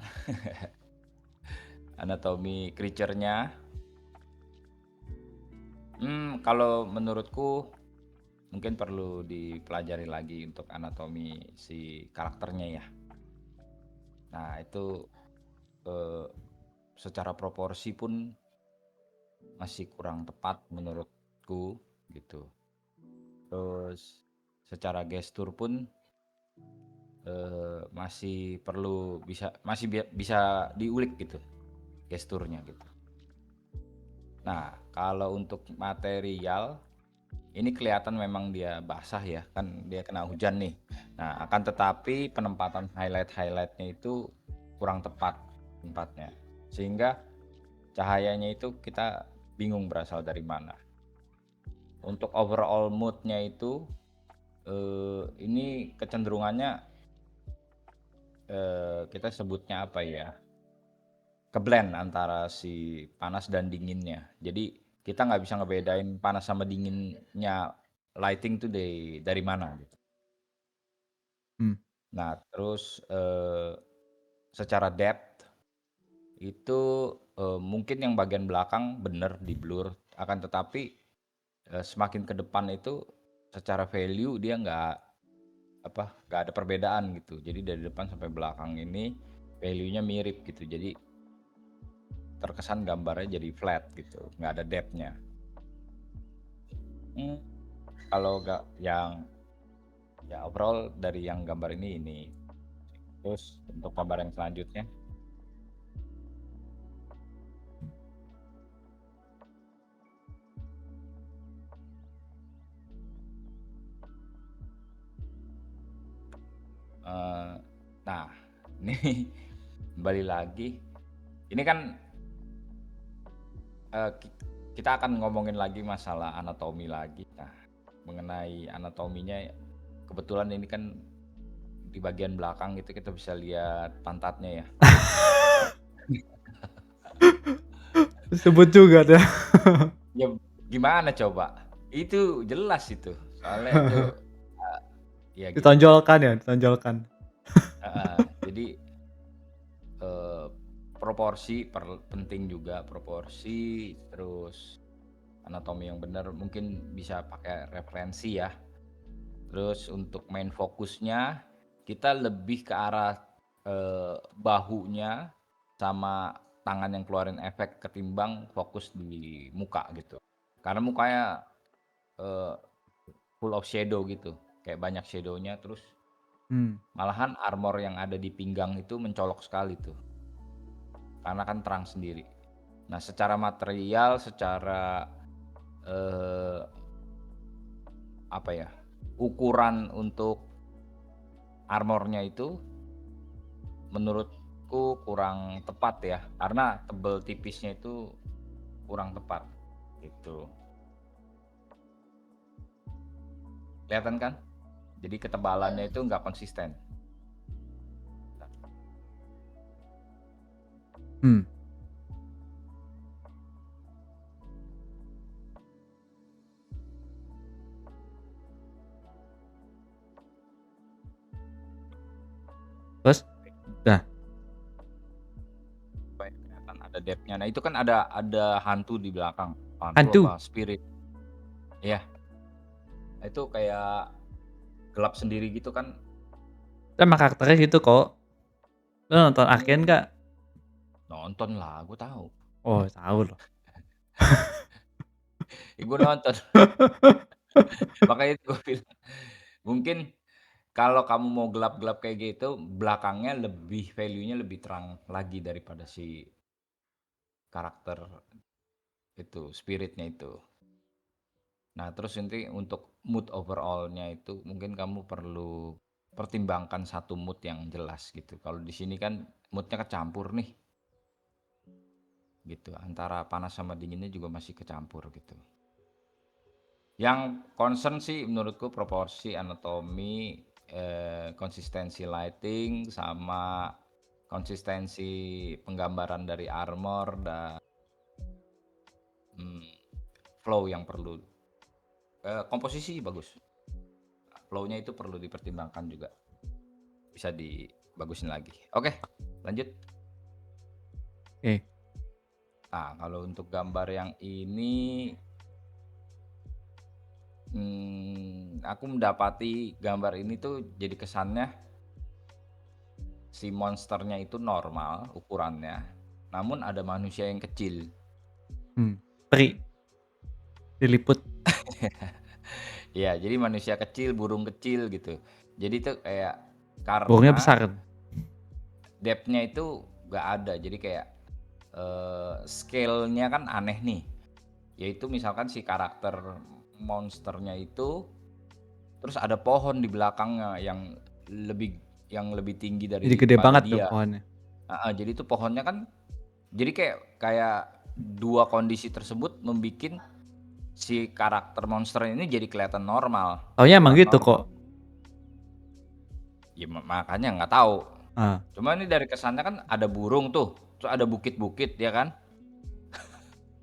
Speaker 3: anatomi creature-nya. Kalau menurutku mungkin perlu dipelajari lagi untuk anatomi si karakternya ya. Nah, itu eh, secara proporsi pun masih kurang tepat menurutku gitu. Terus secara gestur pun masih perlu bisa diulik gitu gesturnya gitu. Nah, kalau untuk material ini kelihatan memang dia basah ya, kan dia kena hujan nih. Nah, akan tetapi penempatan highlightnya itu kurang tepat tempatnya. Sehingga cahayanya itu kita bingung berasal dari mana. Untuk overall moodnya itu ini kecenderungannya kita sebutnya apa ya? Keblend antara si panas dan dinginnya. Jadi kita nggak bisa ngebedain panas sama dinginnya lighting tuh dari mana gitu.
Speaker 1: Hmm.
Speaker 3: Nah, terus secara depth itu mungkin yang bagian belakang bener di blur, akan tetapi semakin ke depan itu secara value dia nggak ada perbedaan gitu. Jadi dari depan sampai belakang ini value-nya mirip gitu. Jadi terkesan gambarnya jadi flat gitu, nggak ada depth-nya. Hmm, kalau nggak yang ya overall dari yang gambar ini. Terus untuk gambar yang selanjutnya, eh, nah ini kembali lagi. Ini kan kita akan ngomongin lagi masalah anatomi lagi. Nah, mengenai anatominya, kebetulan ini kan di bagian belakang itu kita bisa lihat pantatnya ya.
Speaker 1: Sebut juga dah.
Speaker 3: Ya gimana coba? Itu jelas itu. Soalnya itu ya gitu.
Speaker 1: Ditonjolkan ya, ditonjolkan.
Speaker 3: Jadi proporsi penting juga, proporsi, terus anatomi yang benar mungkin bisa pakai referensi ya. Terus untuk main fokusnya kita lebih ke arah bahunya sama tangan yang keluarin efek ketimbang fokus di muka gitu. Karena mukanya eh, full of shadow gitu, kayak banyak shadownya, terus
Speaker 1: Hmm.
Speaker 3: malahan armor yang ada di pinggang itu mencolok sekali tuh, karena kan terang sendiri. Nah, secara material, secara apa ya, ukuran untuk armornya itu menurutku kurang tepat ya, karena tebel tipisnya itu kurang tepat gitu. Kelihatan kan? Jadi ketebalannya itu nggak konsisten.
Speaker 1: Hmm. Terus dah.
Speaker 3: Supaya kelihatan ada depth-nya. Nah, itu kan ada hantu di belakang. Hantu
Speaker 1: Hantu.
Speaker 3: apa? Spirit. Iya. Nah, itu kayak gelap sendiri gitu kan.
Speaker 1: Emang karakternya gitu kok. Lo nonton Arcane
Speaker 3: Hmm,
Speaker 1: gak?
Speaker 3: nonton lah, gue tahu.
Speaker 1: Oh, tahu loh.
Speaker 3: Gue nonton. Makanya itu gue bilang, mungkin kalau kamu mau gelap-gelap kayak gitu, belakangnya lebih value-nya lebih terang lagi daripada si karakter itu, spiritnya itu. Nah, terus nanti untuk mood overall-nya itu mungkin kamu perlu pertimbangkan satu mood yang jelas gitu. Kalau di sini kan moodnya kecampur nih, gitu. Antara panas sama dinginnya juga masih kecampur gitu. Yang concern sih menurutku proporsi, anatomi, konsistensi lighting, sama konsistensi penggambaran dari armor dan flow yang perlu. Komposisi bagus. Flow-nya itu perlu dipertimbangkan juga. Bisa dibagusin lagi. Oke, lanjut.
Speaker 1: Oke.
Speaker 3: Nah, kalau untuk gambar yang ini, aku mendapati gambar ini tuh jadi kesannya si monsternya itu normal ukurannya, namun ada manusia yang kecil.
Speaker 1: Peri. Diliput.
Speaker 3: Ya, jadi manusia kecil, burung kecil gitu. Jadi tuh kayak
Speaker 1: Burungnya
Speaker 3: karena
Speaker 1: besar.
Speaker 3: depth-nya itu nggak ada. Jadi kayak scale-nya kan aneh nih. Yaitu misalkan si karakter monsternya itu terus ada pohon di belakangnya yang lebih tinggi
Speaker 1: Jadi gede
Speaker 3: daripada
Speaker 1: banget tuh
Speaker 3: dia.
Speaker 1: pohonnya.
Speaker 3: Jadi tuh pohonnya kan jadi kayak dua kondisi tersebut membikin si karakter monster ini jadi kelihatan normal,
Speaker 1: Taunya emang
Speaker 3: ukuran
Speaker 1: gitu
Speaker 3: normal.
Speaker 1: kok.
Speaker 3: Ya makanya nggak tahu.
Speaker 1: Ah,
Speaker 3: Cuma ini dari kesannya kan ada burung tuh, terus ada bukit-bukit ya kan?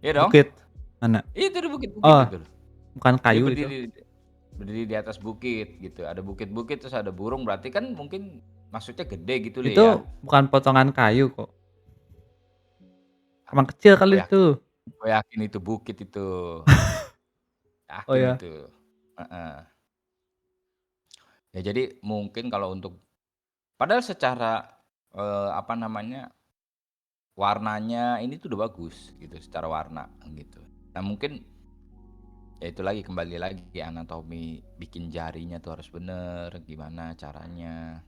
Speaker 3: Iya dong?
Speaker 1: bukit. Mana?
Speaker 3: Itu ada bukit-bukit
Speaker 1: Oh,
Speaker 3: itu.
Speaker 1: bukan
Speaker 3: Dia
Speaker 1: kayu itu.
Speaker 3: berdiri di atas bukit gitu. Ada bukit-bukit terus ada burung, berarti kan mungkin maksudnya gede gitu loh
Speaker 1: Itu
Speaker 3: ya.
Speaker 1: bukan potongan kayu kok. Emang kecil
Speaker 3: Gue
Speaker 1: kali
Speaker 3: yakin,
Speaker 1: itu.
Speaker 3: gue yakin itu bukit itu.
Speaker 1: Oh
Speaker 3: Yakin
Speaker 1: ya.
Speaker 3: itu. Heeh. Ya jadi mungkin kalau untuk padahal secara, apa namanya, warnanya ini tuh udah bagus gitu secara warna gitu. Nah mungkin ya itu lagi kembali lagi anatomi bikin jarinya tuh harus bener, gimana caranya,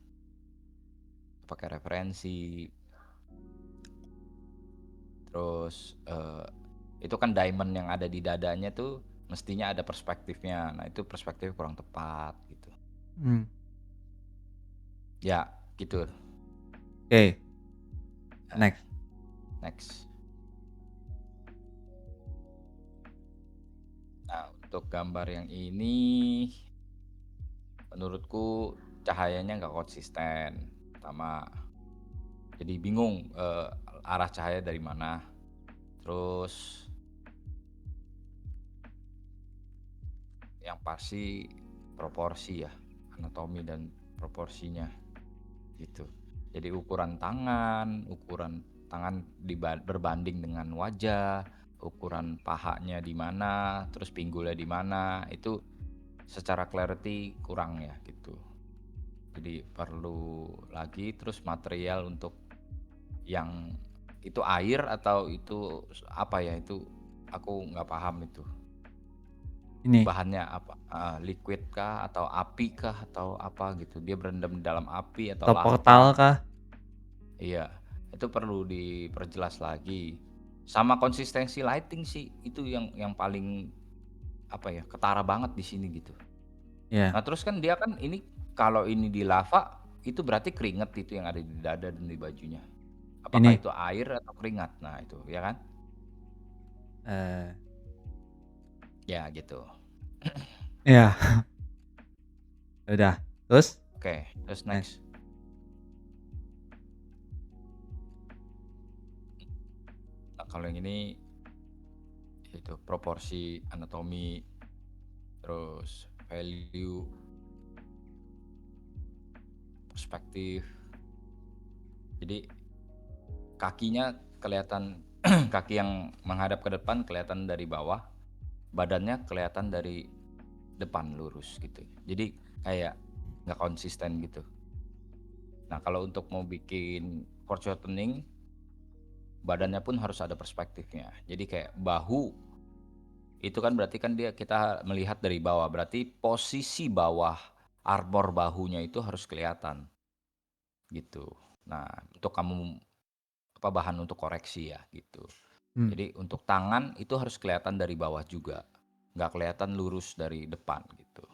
Speaker 3: pakai referensi, terus, itu kan diamond yang ada di dadanya tuh mestinya ada perspektifnya. Nah itu perspektif kurang tepat gitu.
Speaker 1: Hmm,
Speaker 3: Ya gitu.
Speaker 1: oke,
Speaker 3: Nah,
Speaker 1: next.
Speaker 3: next. Nah untuk gambar yang ini menurutku cahayanya nggak konsisten, pertama. Jadi bingung, arah cahaya dari mana. Terus yang pasti proporsi ya, anatomi dan proporsinya gitu. Jadi ukuran tangan berbanding dengan wajah, ukuran pahanya di mana, terus pinggulnya di mana, itu secara clarity kurang ya gitu. Jadi perlu lagi terus material untuk yang itu air atau itu apa ya, itu aku nggak paham itu.
Speaker 1: Ini
Speaker 3: Bahannya apa? Liquid kah atau api kah atau apa gitu. Dia berendam di dalam api atau
Speaker 1: atau portal
Speaker 3: lava.
Speaker 1: kah?
Speaker 3: Iya, itu perlu diperjelas lagi. Sama konsistensi lighting sih, itu yang paling apa ya, ketara banget di sini gitu.
Speaker 1: Ya,
Speaker 3: Nah, terus kan dia kan ini kalau ini di lava, itu berarti keringat itu yang ada di dada dan di bajunya. Apakah
Speaker 1: ini.
Speaker 3: itu air atau keringat? Nah, itu ya kan?
Speaker 1: Eh,
Speaker 3: Ya gitu.
Speaker 1: ya, udah. Terus
Speaker 3: Oke, terus
Speaker 1: next.
Speaker 3: next. Nah, kalau yang ini itu proporsi, anatomi, terus value, perspektif. Jadi kakinya kelihatan kaki yang menghadap ke depan kelihatan dari bawah, badannya kelihatan dari depan lurus gitu. Jadi kayak nggak konsisten gitu. Nah kalau untuk mau bikin core shortening, badannya pun harus ada perspektifnya. Jadi kayak bahu itu kan berarti kan kita melihat dari bawah, berarti posisi bawah armor bahunya itu harus kelihatan gitu. Nah untuk kamu apa bahan untuk koreksi ya gitu.
Speaker 1: Hmm,
Speaker 3: Jadi untuk tangan itu harus kelihatan dari bawah juga, nggak kelihatan lurus dari depan gitu.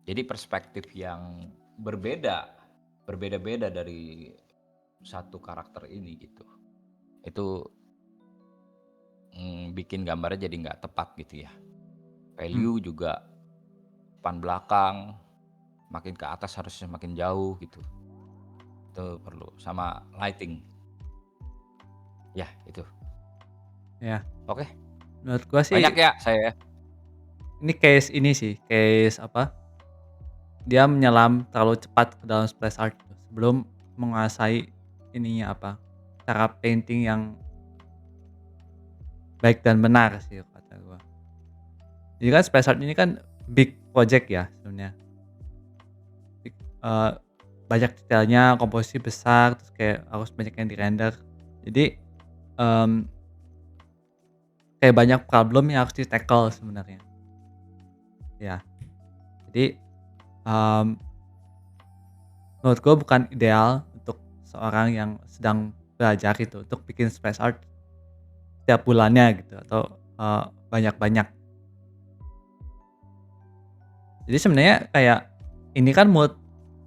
Speaker 3: Jadi perspektif yang berbeda-beda dari satu karakter ini gitu. Itu bikin gambarnya jadi nggak tepat gitu ya.
Speaker 1: hmm.
Speaker 3: Value juga depan belakang, makin ke atas harusnya makin jauh gitu. Itu perlu sama lighting. Ya itu.
Speaker 1: Ya,
Speaker 3: Oke,
Speaker 1: menurut gua
Speaker 3: banyak
Speaker 1: sih
Speaker 3: ya saya ya.
Speaker 1: ini case ini sih, case apa? Dia menyelam terlalu cepat ke dalam splash art gitu, sebelum menguasai ininya apa? Cara painting yang baik dan benar sih kata gua. Jadi kan splash art ini kan big project ya sebenarnya. Big, banyak detailnya, komposisi besar, terus kayak harus banyak yang di-render. Jadi, mmm, kayak banyak problem yang harus di-tackle sebenarnya. Ya, jadi, mmm, menurut gue bukan ideal untuk seorang yang sedang belajar gitu, untuk bikin splash art setiap bulannya gitu atau, banyak-banyak. Jadi sebenarnya kayak ini kan mood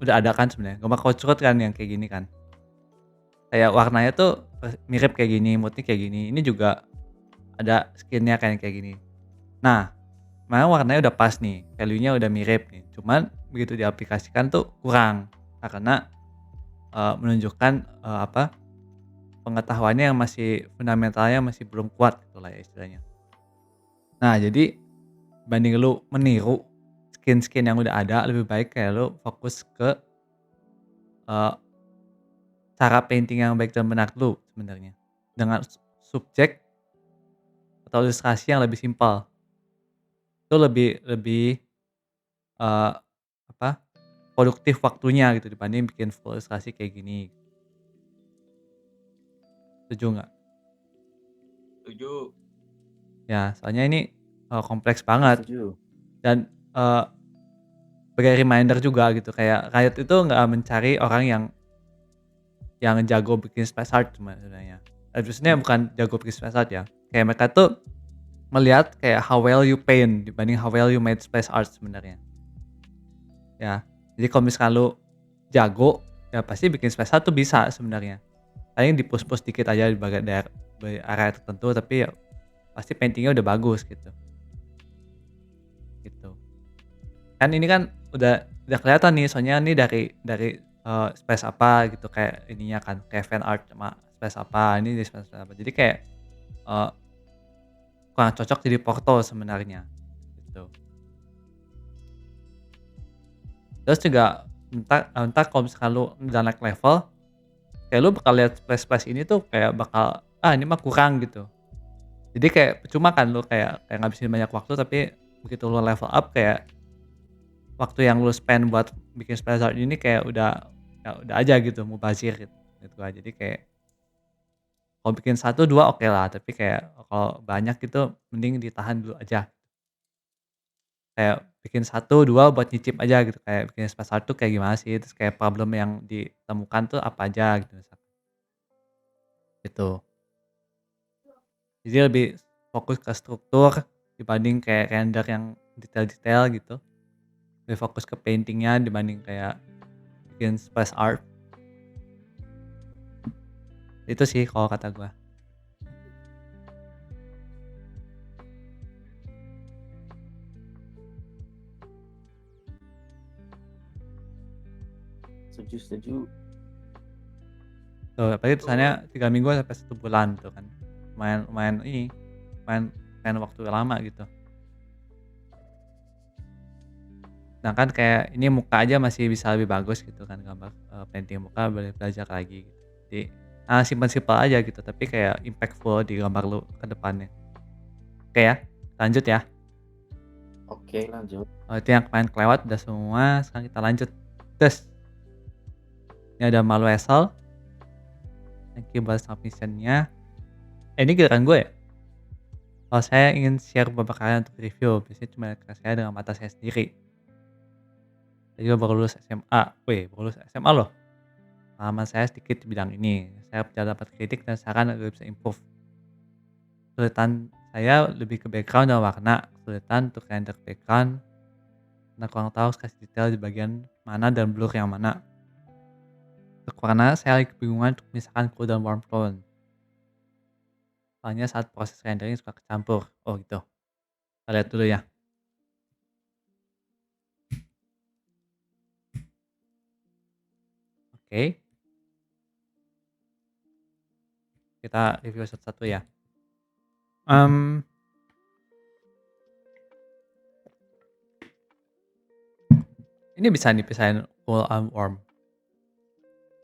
Speaker 1: udah ada kan sebenarnya, gambar Coach kan yang kayak gini kan. Kayak warnanya tuh, mirip kayak gini, mood kayak gini. Ini juga ada skin-nya kayak gini. Nah, memang warnanya udah pas nih, value-nya udah mirip nih, cuman begitu diaplikasikan tuh kurang, karena, menunjukkan, apa, pengetahuannya yang masih fundamentalnya masih belum kuat gitulah ya istilahnya. Nah jadi, banding lu meniru skin-skin yang udah ada, lebih baik kayak lu fokus ke, eee, cara painting yang baik dan benar dulu sebenarnya. Dengan subjek atau ilustrasi yang lebih simpel. Itu lebih lebih, eee, apa produktif waktunya gitu dibanding bikin full ilustrasi kayak gini. Setuju nggak?
Speaker 3: Setuju.
Speaker 1: Ya, soalnya ini, kompleks
Speaker 2: Setuju
Speaker 1: banget
Speaker 2: setuju.
Speaker 1: dan, sebagai reminder juga gitu kayak Riot itu nggak mencari orang yang jago bikin space art sebenarnya. Maksudnya bukan jago bikin space art ya, kayak mereka tuh melihat kayak how well you paint dibanding how well you made space art sebenarnya. Ya, jadi kalau misalkan lu jago, ya pasti bikin space art tuh bisa sebenarnya. Paling di-push-push dikit aja di area tertentu tapi ya pasti painting-nya udah bagus gitu. Gitu. Kan ini kan udah kelihatan nih soalnya nih dari space apa gitu kayak ininya kan kayak fan art sama space apa ini di space apa jadi kayak eh, kurang cocok jadi porto sebenarnya gitu. Terus juga entar kalau misalkan lu udah naik level kayak lu bakal lihat space ini tuh kayak bakal ini mah kurang gitu. Jadi kayak percuma kan lu kayak ngabisin banyak waktu tapi begitu lu level up kayak waktu yang lu spend buat bikin space art ini kayak udah aja gitu mubazir gitu aja. Jadi kayak kalau bikin 1, 2 oke lah, tapi kayak kalau banyak gitu mending ditahan dulu aja. Kayak bikin 1, 2 buat nyicip aja gitu, kayak bikin space art tuh kayak gimana sih, terus kayak problem yang ditemukan tuh apa aja gitu misalkan, gitu. Jadi lebih fokus ke struktur dibanding kayak render yang detail-detail gitu. Lebih fokus ke painting-nya dibanding kayak bikin space art. Itu sih kalau kata gua.
Speaker 2: Setuju setuju.
Speaker 1: Tuh, apalagi tulisannya 3 minggu sampai 1 bulan tuh kan. Lumayan lumayan ini, lumayan waktu lama gitu. Sedangkan kayak ini muka aja masih bisa lebih bagus gitu kan gambar, painting muka boleh belajar lagi gitu. Jadi, simple-simple aja gitu tapi kayak impactful di gambar lu ke depannya. Oke ya, lanjut ya.
Speaker 2: Oke, lanjut.
Speaker 1: Itu yang kemarin kelewat udah semua, sekarang kita lanjut. Terus, ini ada Malu Esel. Thank you buat submission-nya. Ini giliran gue ya? Kalau saya ingin share beberapa karya untuk review, biasanya cuma karya saya dengan mata saya sendiri. Saya juga baru lulus SMA. Wih, baru lulus SMA loh. Pengalaman saya sedikit di bidang ini. Saya bisa dapat kritik dan saran agar bisa improve. Kesulitan saya lebih ke background dan warna. Kesulitan untuk render background. Karena kurang tahu kasih detail di bagian mana dan blur yang mana. Untuk warna, saya lagi kebingungan untuk memisahkan cool dan warm tone. Soalnya saat proses rendering suka kecampur. Oh gitu. Kita lihat dulu ya. Oke. Kita review satu-satu ya. Ini bisa dipisahin cool and warm.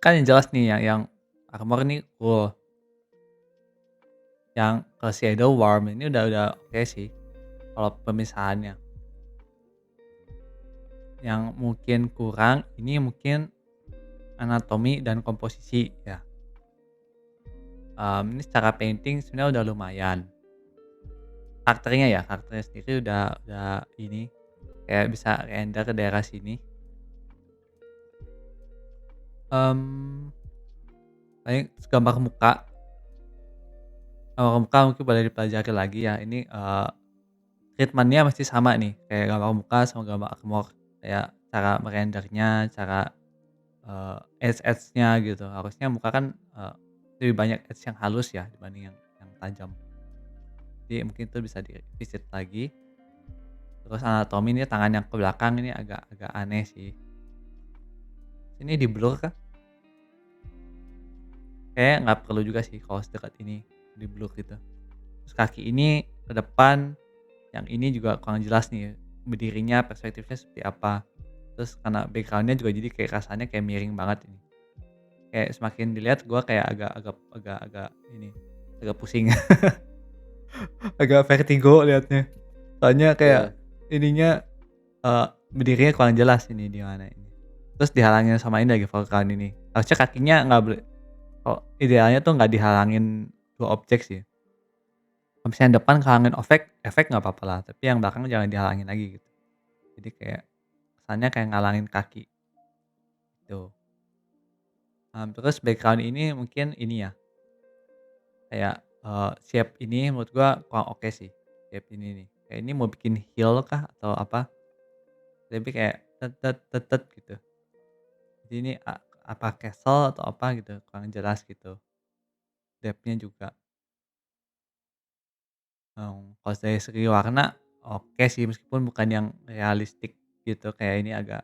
Speaker 1: Kan yang jelas nih yang armor ini cool. Yang ke shadow warm ini udah oke sih kalau pemisahannya. Yang mungkin kurang ini mungkin anatomi dan komposisi ya. Ini secara painting sebenarnya udah lumayan. Karakternya sendiri udah ini kayak bisa render ke daerah sini. Paling gambar muka mungkin boleh dipelajari lagi ya. Ini treatment-nya masih sama nih kayak gambar muka sama gambar armor. Kayak cara merendernya, cara edge-nya gitu. Harusnya muka kan lebih banyak edge yang halus ya dibanding yang tajam. Jadi mungkin itu bisa di-visit lagi. Terus anatomi ini tangan yang ke belakang ini agak aneh sih. Ini di blur kah? Kayaknya nggak perlu juga sih kalau sedekat ini di blur gitu. Terus kaki ini ke depan, yang ini juga kurang jelas nih berdirinya perspektifnya seperti apa. Terus karena background-nya juga jadi kayak rasanya kayak miring banget ini. Kayak semakin dilihat gua kayak agak ini, agak pusing. Agak vertigo liatnya. Soalnya kayak ininya berdirinya kurang jelas ini di mana ini. terus dihalangin sama ini lagi foreground ini. Harusnya kakinya nggak boleh, idealnya tuh nggak dihalangin 2 objek sih. Kalau misalnya yang depan kehalangin efek nggak apa-apa lah, tapi yang belakang jangan dihalangin lagi gitu. Jadi kayak kesannya kayak ngalangin kaki gitu. Terus background ini mungkin ini ya, kayak, shape ini menurut gua kurang oke sih, shape ini nih. Kayak ini mau bikin hill kah atau apa, tapi kayak gitu. Jadi ini apa castle atau apa gitu, kurang jelas gitu, depth-nya juga. Kalau dari segi warna oke sih meskipun bukan yang realistik gitu, kayak ini eee,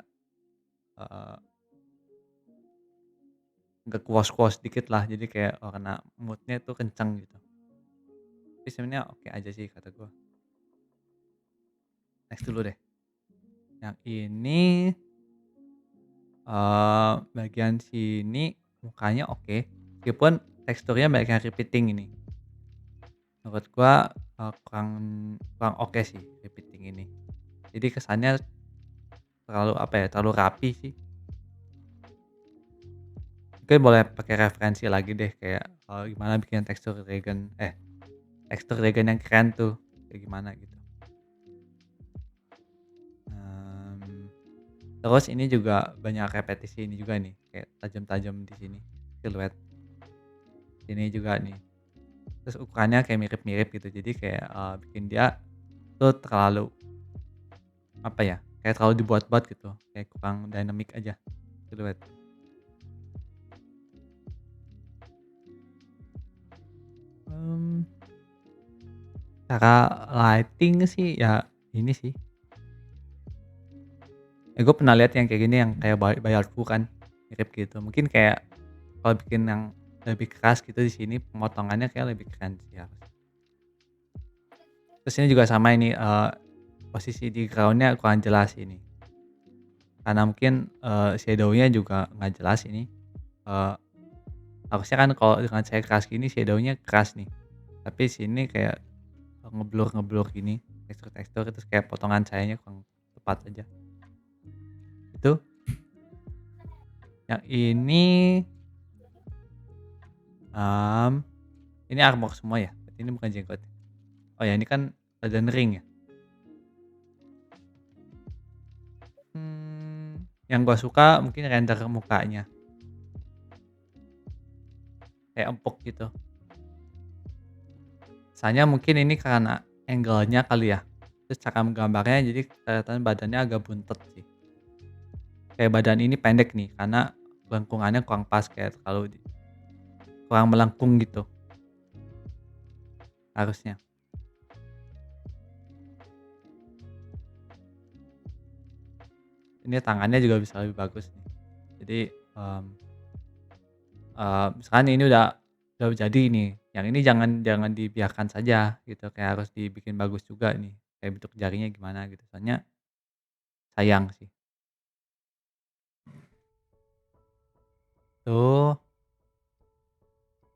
Speaker 1: agak kuos-kuos dikit lah, jadi kayak warna mood-nya tuh kenceng gitu. Tapi sebenarnya oke aja sih kata gua. Next dulu deh. Yang ini, bagian sini mukanya oke, meskipun teksturnya banyak yang repeating ini. Menurut gua, kurang kurang oke sih repeating ini. Jadi kesannya terlalu apa ya, terlalu rapi sih. Mungkin boleh pakai referensi lagi deh kayak, gimana bikin tekstur dragon yang keren tuh, kayak gimana gitu. Mmm, Terus ini juga banyak repetisi ini juga nih, kayak tajam-tajam di sini, siluet. Sini juga nih. Terus ukurannya kayak mirip-mirip gitu, jadi kayak, bikin dia tuh terlalu, apa ya, kayak terlalu dibuat-buat gitu, kayak kurang dynamic aja, siluet. Mmm, Cara lighting sih ya ini sih, gue pernah lihat yang kayak gini yang kayak Bayard-Fu kan, mirip gitu. Mungkin kayak kalau bikin yang lebih keras gitu di sini pemotongannya kayak lebih keren sih harusnya. Terus ini juga sama ini, posisi di ground-nya kurang jelas ini. Karena mungkin, shadow-nya juga nggak jelas ini, eee, harusnya kan kalau dengan cahaya keras gini shadow-nya keras nih, tapi sini kayak ngeblur-ngeblur gini, tekstur-tekstur terus kayak potongan cahayanya kurang tepat aja. Itu. Yang mmm, ini armor semua ya? Berarti ini bukan jenggot ya? Oh ya ini kan Elden Ring ya? Yang gua suka mungkin render mukanya, kayak empuk gitu. Soalnya mungkin ini karena angle-nya kali ya, terus cara menggambarnya jadi kelihatan badannya agak buntet sih. Kayak badan ini pendek nih karena lengkungannya kurang pas, kayak kurang melengkung gitu harusnya. Ini tangannya juga bisa lebih bagus nih. Jadi, mmm misalkan ini udah jadi nih, yang ini jangan jangan dibiarkan saja gitu, kayak harus dibikin bagus juga nih, kayak bentuk jarinya gimana gitu, soalnya sayang sih. Tuh,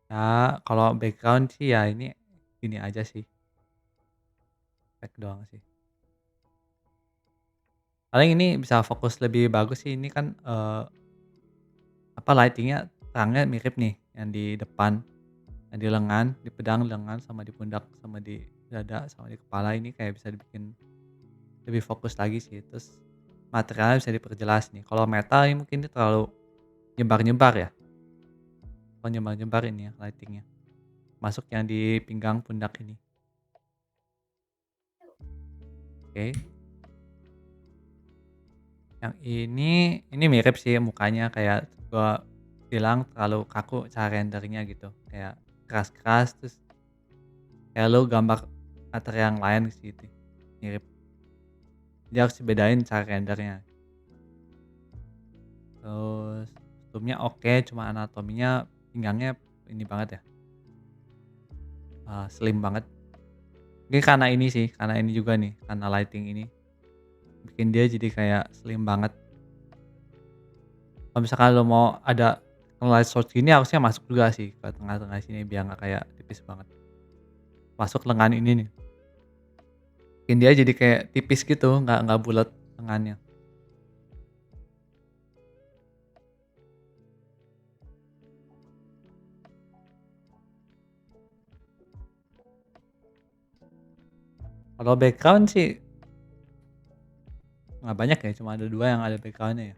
Speaker 1: ya kalau background sih ya ini gini aja sih, efek doang sih. Paling ini bisa fokus lebih bagus sih, ini kan, apa, lighting-nya terangnya mirip nih, yang di depan, yang di lengan, di pedang lengan, sama di pundak, sama di dada, sama di kepala, ini kayak bisa dibikin lebih fokus lagi sih, terus materialnya bisa diperjelas nih. Kalau metal ini mungkin dia terlalu nyebar-nyebar ya, kalau nyebar-nyebar ini ya lighting-nya, masuk yang di pinggang pundak ini. Oke, yang ini mirip sih mukanya kayak gua bilang terlalu kaku cara rendernya gitu, kayak keras-keras terus kayak lu gambar material yang lain gitu, mirip. Jadi harus dibedain cara rendernya. Terus kostumnya oke, cuma anatominya pinggangnya ini banget ya, slim banget. Mungkin karena ini sih, karena ini juga nih, karena lighting ini, bikin dia jadi kayak slim banget. Kalau misalkan lo mau ada light source gini harusnya masuk juga sih ke tengah-tengah sini biar nggak kayak tipis banget. Masuk lengan ini nih, bikin dia jadi kayak tipis gitu, nggak bulat lengannya. Kalau background sih nggak banyak ya, cuma ada 2 yang ada background-nya ya.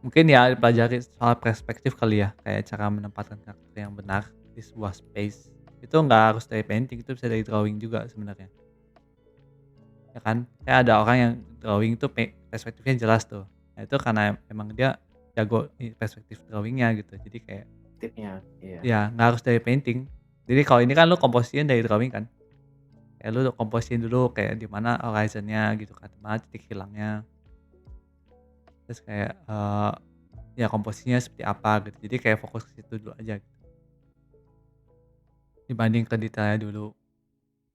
Speaker 1: Mungkin ya pelajari soal perspektif kali ya, kayak cara menempatkan karakter yang benar di sebuah space. Itu nggak harus dari painting, itu bisa dari drawing juga sebenarnya, ya kan? Kayak ada orang yang drawing itu perspektifnya jelas tuh. Nah itu karena emang dia jago perspektif drawing-nya gitu. Jadi kayak
Speaker 2: Tipnya, iya.
Speaker 1: ya nggak harus dari painting. Jadi kalau ini kan lu komposisinya dari drawing kan, kayak lu komposisin dulu kayak di mana horizon-nya gitu kan, di mana titik hilangnya, terus kayak, ya komposisinya seperti apa gitu. Jadi kayak fokus ke situ dulu aja gitu, dibanding ke detailnya dulu.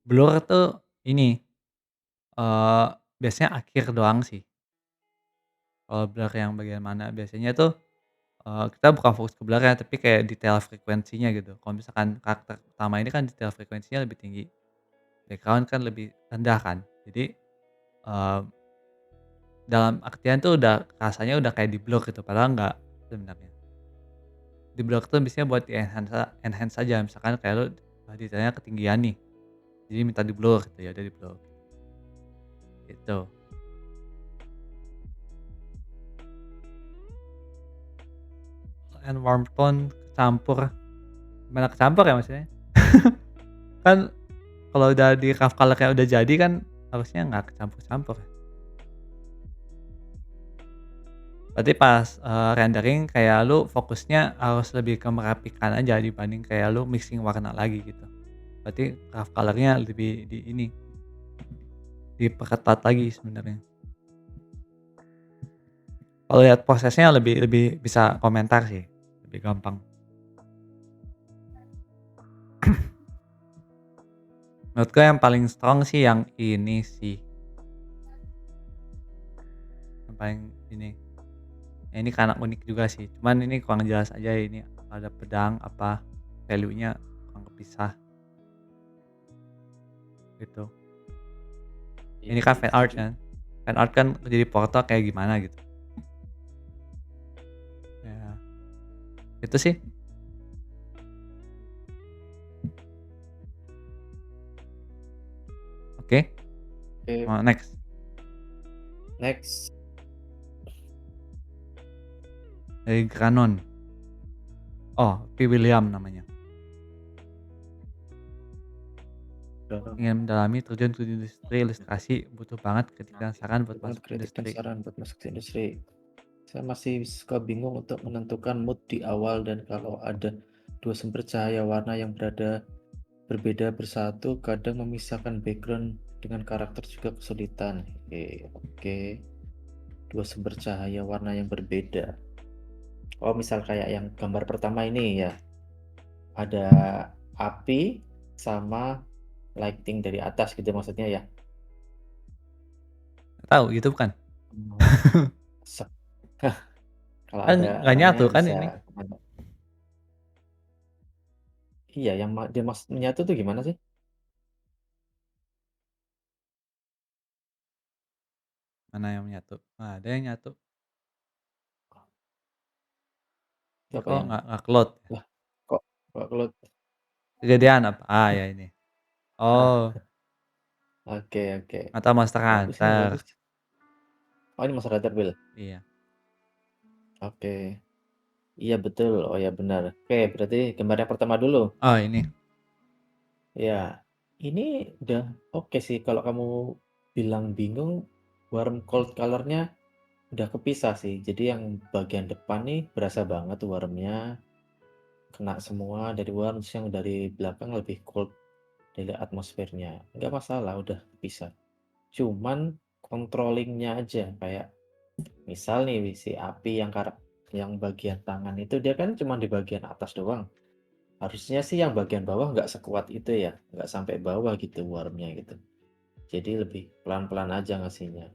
Speaker 1: Blur tuh ini, eee, biasanya akhir doang sih, kalau blur yang bagian mana. Biasanya tuh, kita bukan fokus ke blur-nya, tapi kayak detail frekuensinya gitu. Kalau misalkan karakter utama ini kan detail frekuensinya lebih tinggi, background kan lebih rendah kan. Jadi, eee, dalam artian tuh udah rasanya udah kayak di-blur gitu, padahal enggak sebenarnya. Di-blur tuh biasanya buat di-enhance aja, misalkan kayak lu, detailnya ketinggian nih, jadi minta di-blur gitu, ya udah di-blur, gitu. And warm tone kecampur, gimana kecampur ya maksudnya? Kan kalau udah di rough color-nya udah jadi kan harusnya nggak kecampur-campur ya. Berarti pas, rendering kayak lu fokusnya harus lebih ke merapikan aja dibanding kayak lu mixing warna lagi gitu. Berarti rough color-nya lebih di ini, diperketat lagi sebenarnya. Kalau lihat prosesnya lebih lebih bisa komentar sih, lebih gampang. Menurutku yang paling strong sih yang ini sih, yang paling ini. Ya ini karena unik juga sih, cuman ini kurang jelas aja ini ada pedang apa, value-nya kurang kepisah gitu.
Speaker 2: Iya
Speaker 1: Ini kan
Speaker 2: sih,
Speaker 1: fan art
Speaker 2: setuju.
Speaker 1: kan, fan art kan jadi foto kayak gimana gitu. Ya, itu sih. Oke,
Speaker 2: Oke,
Speaker 1: next.
Speaker 2: next.
Speaker 1: Dari Granon. Oh, P. William namanya.
Speaker 2: Udah,
Speaker 1: Ingin mendalami terjun ke industri ilustrasi, butuh banget kritikan saran buat
Speaker 2: banget
Speaker 1: masuk
Speaker 2: kritik dan
Speaker 1: industri.
Speaker 2: saran buat masuk ke industri. Saya masih suka bingung untuk menentukan mood di awal dan kalau ada dua sumber cahaya warna yang berbeda bersatu, kadang memisahkan background dengan karakter juga kesulitan. Oke. Dua sumber cahaya warna yang berbeda. Oh, misal kayak yang gambar pertama ini ya, ada api sama lighting dari atas gitu maksudnya ya?
Speaker 1: Nggak tahu gitu bukan?
Speaker 2: Oh. Sep kalau
Speaker 1: Kan
Speaker 2: ada
Speaker 1: nggak
Speaker 2: namanya
Speaker 1: nyatu kan
Speaker 2: bisa
Speaker 1: ini.
Speaker 2: kemana? Iya, yang dia maksud menyatu tuh gimana sih?
Speaker 1: Mana yang nyatu? Nggak ada yang nyatu.
Speaker 2: Itu
Speaker 1: Ini
Speaker 2: apa
Speaker 1: kok
Speaker 2: yang
Speaker 1: nggak keload ya?
Speaker 2: lah, kok keluar?
Speaker 1: Kegedean apa? Ah ya ini.
Speaker 2: Ah,
Speaker 1: Oh,
Speaker 2: oke oke.
Speaker 1: atau Monster
Speaker 2: Bagus nih,
Speaker 1: Hunter.
Speaker 2: bagus. Oh, ini Monster Hunter Will?
Speaker 1: Iya.
Speaker 2: Oke. Iya betul, oh ya benar. Oke, berarti gambar yang pertama dulu.
Speaker 1: Oh ini.
Speaker 2: Ya, ini udah oke sih kalau kamu bilang bingung, warm cold color-nya udah kepisah sih. Jadi yang bagian depan nih berasa banget warmnya, kena semua dari warm, terus yang dari belakang lebih cold dari atmosfernya. Nggak masalah, udah kepisah. Cuman controllingnya aja, kayak misal nih si api yang bagian tangan itu dia kan cuma di bagian atas doang. Harusnya sih yang bagian bawah nggak sekuat itu ya, nggak sampai bawah gitu warmnya gitu. Jadi lebih pelan-pelan aja ngasihnya.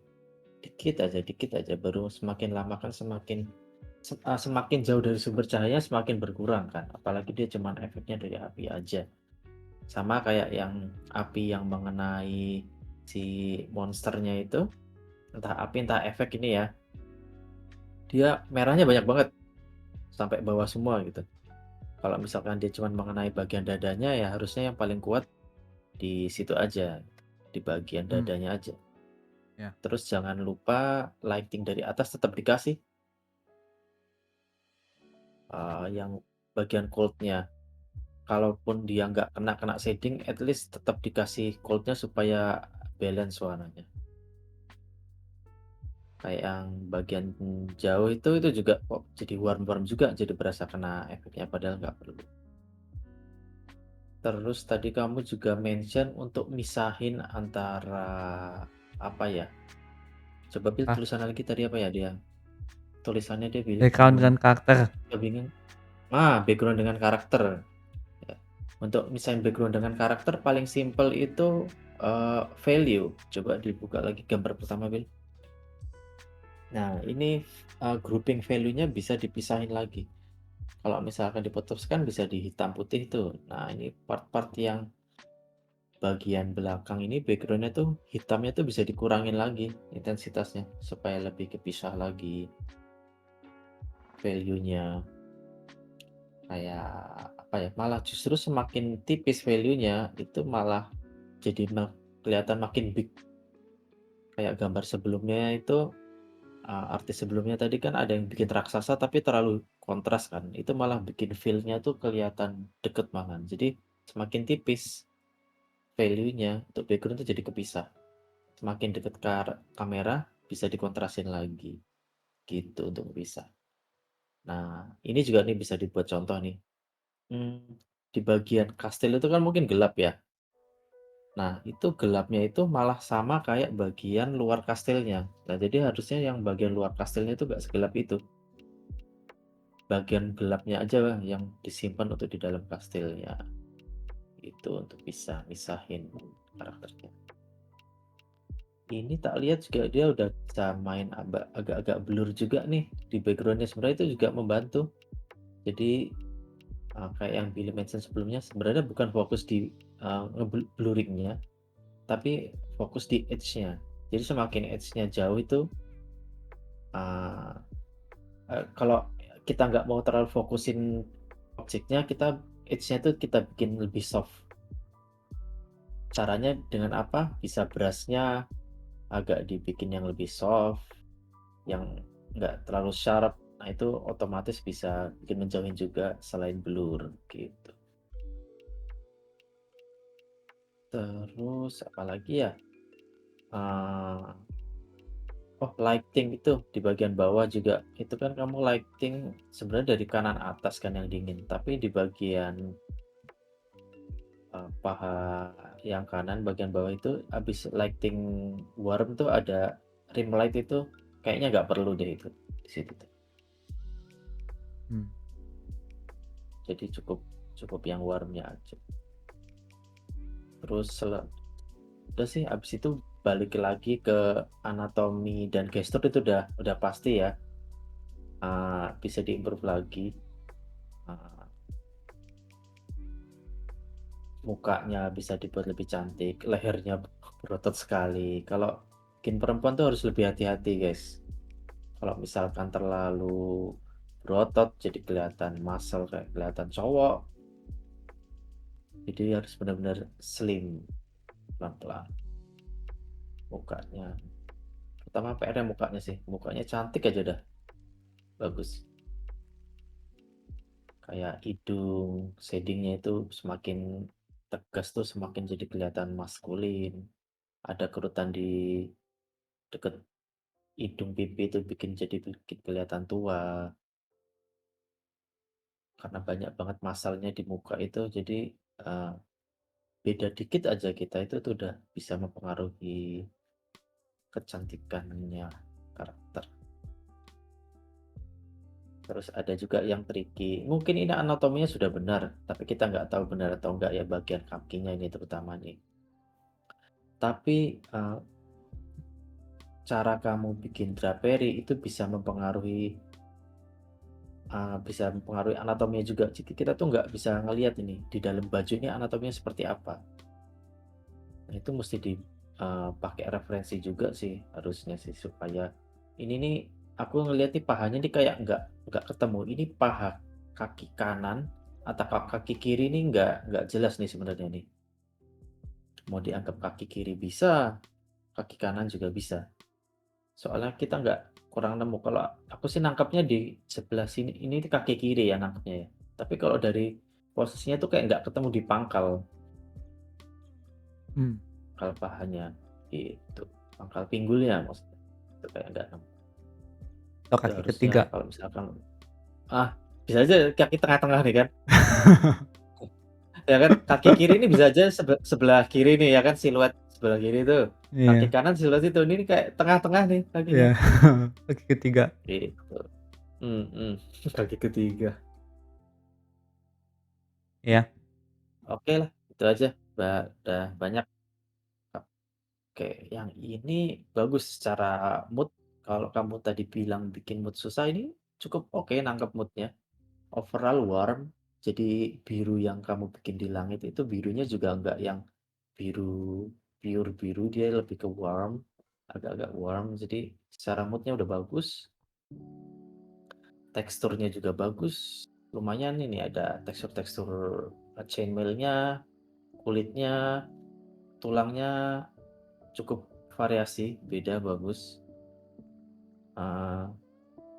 Speaker 2: Dikit aja, baru semakin lama kan semakin jauh dari sumber cahaya semakin berkurang kan. Apalagi dia cuman efeknya dari api aja. Sama kayak yang api yang mengenai si monsternya itu, entah api entah efek ini ya, dia merahnya banyak banget sampai bawah semua gitu. Kalau misalkan dia cuma mengenai bagian dadanya, ya harusnya yang paling kuat di situ aja, di bagian
Speaker 1: Hmm,
Speaker 2: dadanya aja.
Speaker 1: ya.
Speaker 2: Terus jangan lupa lighting dari atas tetap dikasih, yang bagian cold-nya. Kalaupun dia nggak kena kena shading, at least tetap dikasih cold-nya supaya balance warnanya. Kayak yang bagian jauh itu juga kok jadi warm-warm juga, jadi berasa kena efeknya padahal nggak perlu. Terus tadi kamu juga mention untuk misahin antara apa ya? Coba Bil,
Speaker 1: Ah,
Speaker 2: tulisannya lagi tadi apa ya dia? Tulisannya dia
Speaker 1: background
Speaker 2: bilang
Speaker 1: dengan karakter.
Speaker 2: bingung. Background dengan karakter. Ya. Untuk misahin background dengan karakter paling simple itu value. Coba dibuka lagi gambar pertama, Bil. Nah, ini grouping value-nya bisa dipisahin lagi. Kalau misalkan diputuskan bisa di hitam putih tuh. Nah, ini part-part yang bagian belakang ini background-nya tuh hitamnya tuh bisa dikurangin lagi intensitasnya supaya lebih kepisah lagi value-nya. Kayak apa ya? Malah justru semakin tipis value-nya itu malah jadi kelihatan makin big. Kayak gambar sebelumnya itu artis sebelumnya tadi kan ada yang bikin raksasa tapi terlalu kontras kan. Itu malah bikin feel-nya tuh kelihatan deket banget. Jadi semakin tipis value-nya untuk background itu jadi kepisah. Semakin deket ke kamera bisa dikontrasin lagi gitu untuk bisa. Nah, ini juga nih bisa dibuat contoh nih. Di bagian kastil itu kan mungkin gelap ya. Nah, itu gelapnya itu malah sama kayak bagian luar kastilnya. Nah, jadi harusnya yang bagian luar kastilnya itu nggak segelap itu. Bagian gelapnya aja yang disimpan untuk di dalam kastilnya. Itu untuk bisa misahin karakternya. Ini tak lihat juga dia udah bisa main agak-agak blur juga nih di backgroundnya, sebenarnya itu juga membantu. Jadi kayak yang Billy mention sebelumnya, sebenarnya bukan fokus di blurringnya, tapi fokus di edge-nya. Jadi semakin edge-nya jauh itu, uh, kalau kita nggak mau terlalu fokusin objeknya, kita edge-nya itu kita bikin lebih soft. Caranya dengan apa? Bisa brush-nya agak dibikin yang lebih soft, yang nggak terlalu sharp. Nah, itu otomatis bisa bikin menjauhin juga selain blur gitu. Terus apalagi ya? Uh, lighting itu di bagian bawah juga. Itu kan kamu lighting sebenarnya dari kanan atas kan yang dingin, tapi di bagian paha yang kanan bagian bawah itu habis lighting warm tuh ada rim light itu kayaknya nggak perlu deh itu di situ tuh.
Speaker 1: Hmm.
Speaker 2: Jadi cukup cukup yang warmnya aja. Terus udah sih abis itu balik lagi ke anatomi dan gestur itu udah pasti ya. Bisa diimprove lagi. Uh, Mukanya bisa dibuat lebih cantik, lehernya berotot sekali. Kalau bikin perempuan tuh harus lebih hati-hati guys. Kalau misalkan terlalu berotot jadi kelihatan muscle kayak kelihatan cowok. Jadi harus benar-benar slim, pelan-pelan mukanya. Pertama PR-nya mukanya sih. Mukanya cantik aja dah. Bagus. Kayak hidung, shadingnya itu semakin tegas tuh semakin jadi kelihatan maskulin. Ada kerutan di deket hidung pipi itu bikin kelihatan tua. Karena banyak banget masalnya di muka itu, jadi beda dikit aja kita itu tuh udah bisa mempengaruhi kecantikannya karakter. Terus ada juga yang tricky, mungkin ini anatominya sudah benar tapi kita nggak tahu benar atau enggak ya bagian kakinya ini terutama nih. Tapi cara kamu bikin draperi itu bisa mempengaruhi anatominya juga. Jadi kita tuh nggak bisa ngelihat ini di dalam baju ini anatominya seperti apa. Nah, itu mesti dipakai referensi juga sih harusnya sih supaya ini nih aku ngelihat nih pahanya nih kayak nggak ketemu. Ini paha kaki kanan atau kaki kiri ini nggak jelas nih sebenarnya nih. Mau dianggap kaki kiri bisa, kaki kanan juga bisa. Soalnya kita kurang nemu. Kalau aku sih nangkapnya di sebelah sini, ini kaki kiri ya nangkapnya ya. Tapi kalau dari posisinya tuh kayak nggak ketemu di pangkal
Speaker 1: Hmm.
Speaker 2: pahannya gitu. Pangkal pinggulnya maksudnya. Itu kayak nggak nemu.
Speaker 1: Atau
Speaker 2: Itu
Speaker 1: kaki
Speaker 2: harusnya
Speaker 1: ketiga.
Speaker 2: kalau misalkan bisa aja kaki tengah-tengah nih kan. Ya kan kaki kiri ini bisa aja sebelah kiri nih ya kan, siluet sebelah kiri itu. Kaki
Speaker 1: Iya,
Speaker 2: kanan sebelah situ. Ini kayak tengah-tengah nih kakinya.
Speaker 1: iya. Kaki ketiga.
Speaker 2: Gitu. Mhm. Kaki ketiga.
Speaker 1: Iya.
Speaker 2: Oke lah, itu aja. Udah banyak. Oke, yang ini bagus secara mood. Kalau kamu tadi bilang bikin mood susah, ini cukup oke nangkep moodnya. Overall warm. Jadi biru yang kamu bikin di langit itu birunya juga nggak yang biru pure biru, dia lebih ke warm, agak-agak warm. Jadi secara moodnya udah bagus. Teksturnya juga bagus. Lumayan ini ada tekstur-tekstur chainmail-nya, kulitnya, tulangnya cukup variasi, beda, bagus.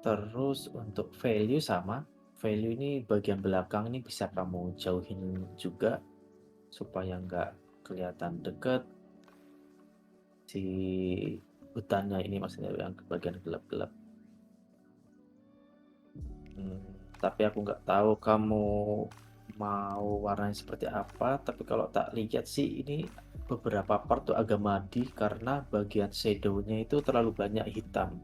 Speaker 2: Terus untuk value sama, value ini bagian belakang ini bisa kamu jauhin juga supaya nggak kelihatan deket. Si hutannya ini maksudnya yang bagian gelap-gelap. Tapi aku nggak tahu kamu mau warnanya seperti apa, tapi kalau tak lihat sih ini beberapa part tuh agak madi karena bagian shadow-nya itu terlalu banyak hitam.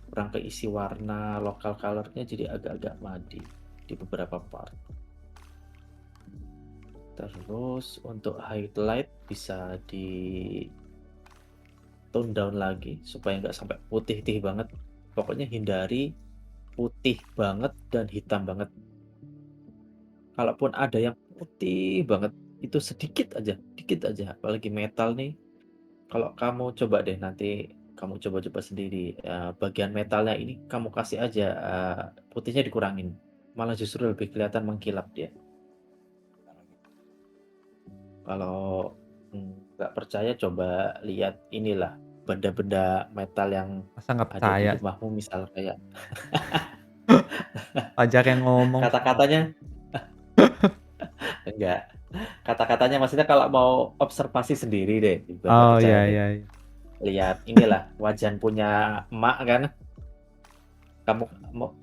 Speaker 2: Kurang keisi warna lokal color-nya jadi agak-agak madi di beberapa part. Terus untuk highlight bisa di tone down lagi supaya nggak sampai putih-putih banget. Pokoknya hindari putih banget dan hitam banget. Kalaupun ada yang putih banget, itu sedikit aja, dikit aja. Apalagi metal nih, kalau kamu coba deh nanti kamu coba-coba sendiri, bagian metalnya ini kamu kasih aja, putihnya dikurangin, malah justru lebih kelihatan mengkilap dia. Kalau, nggak percaya coba lihat inilah, benda-benda metal yang
Speaker 1: Masa nggak
Speaker 2: ada di
Speaker 1: percaya sih?
Speaker 2: rumahmu misal kayak
Speaker 1: Pajar yang ngomong.
Speaker 2: kata-katanya enggak, kata-katanya maksudnya kalau mau observasi sendiri deh, biar nggak
Speaker 1: Oh,
Speaker 2: percaya
Speaker 1: iya,
Speaker 2: deh.
Speaker 1: iya, iya.
Speaker 2: Lihat inilah wajan punya emak kan, kamu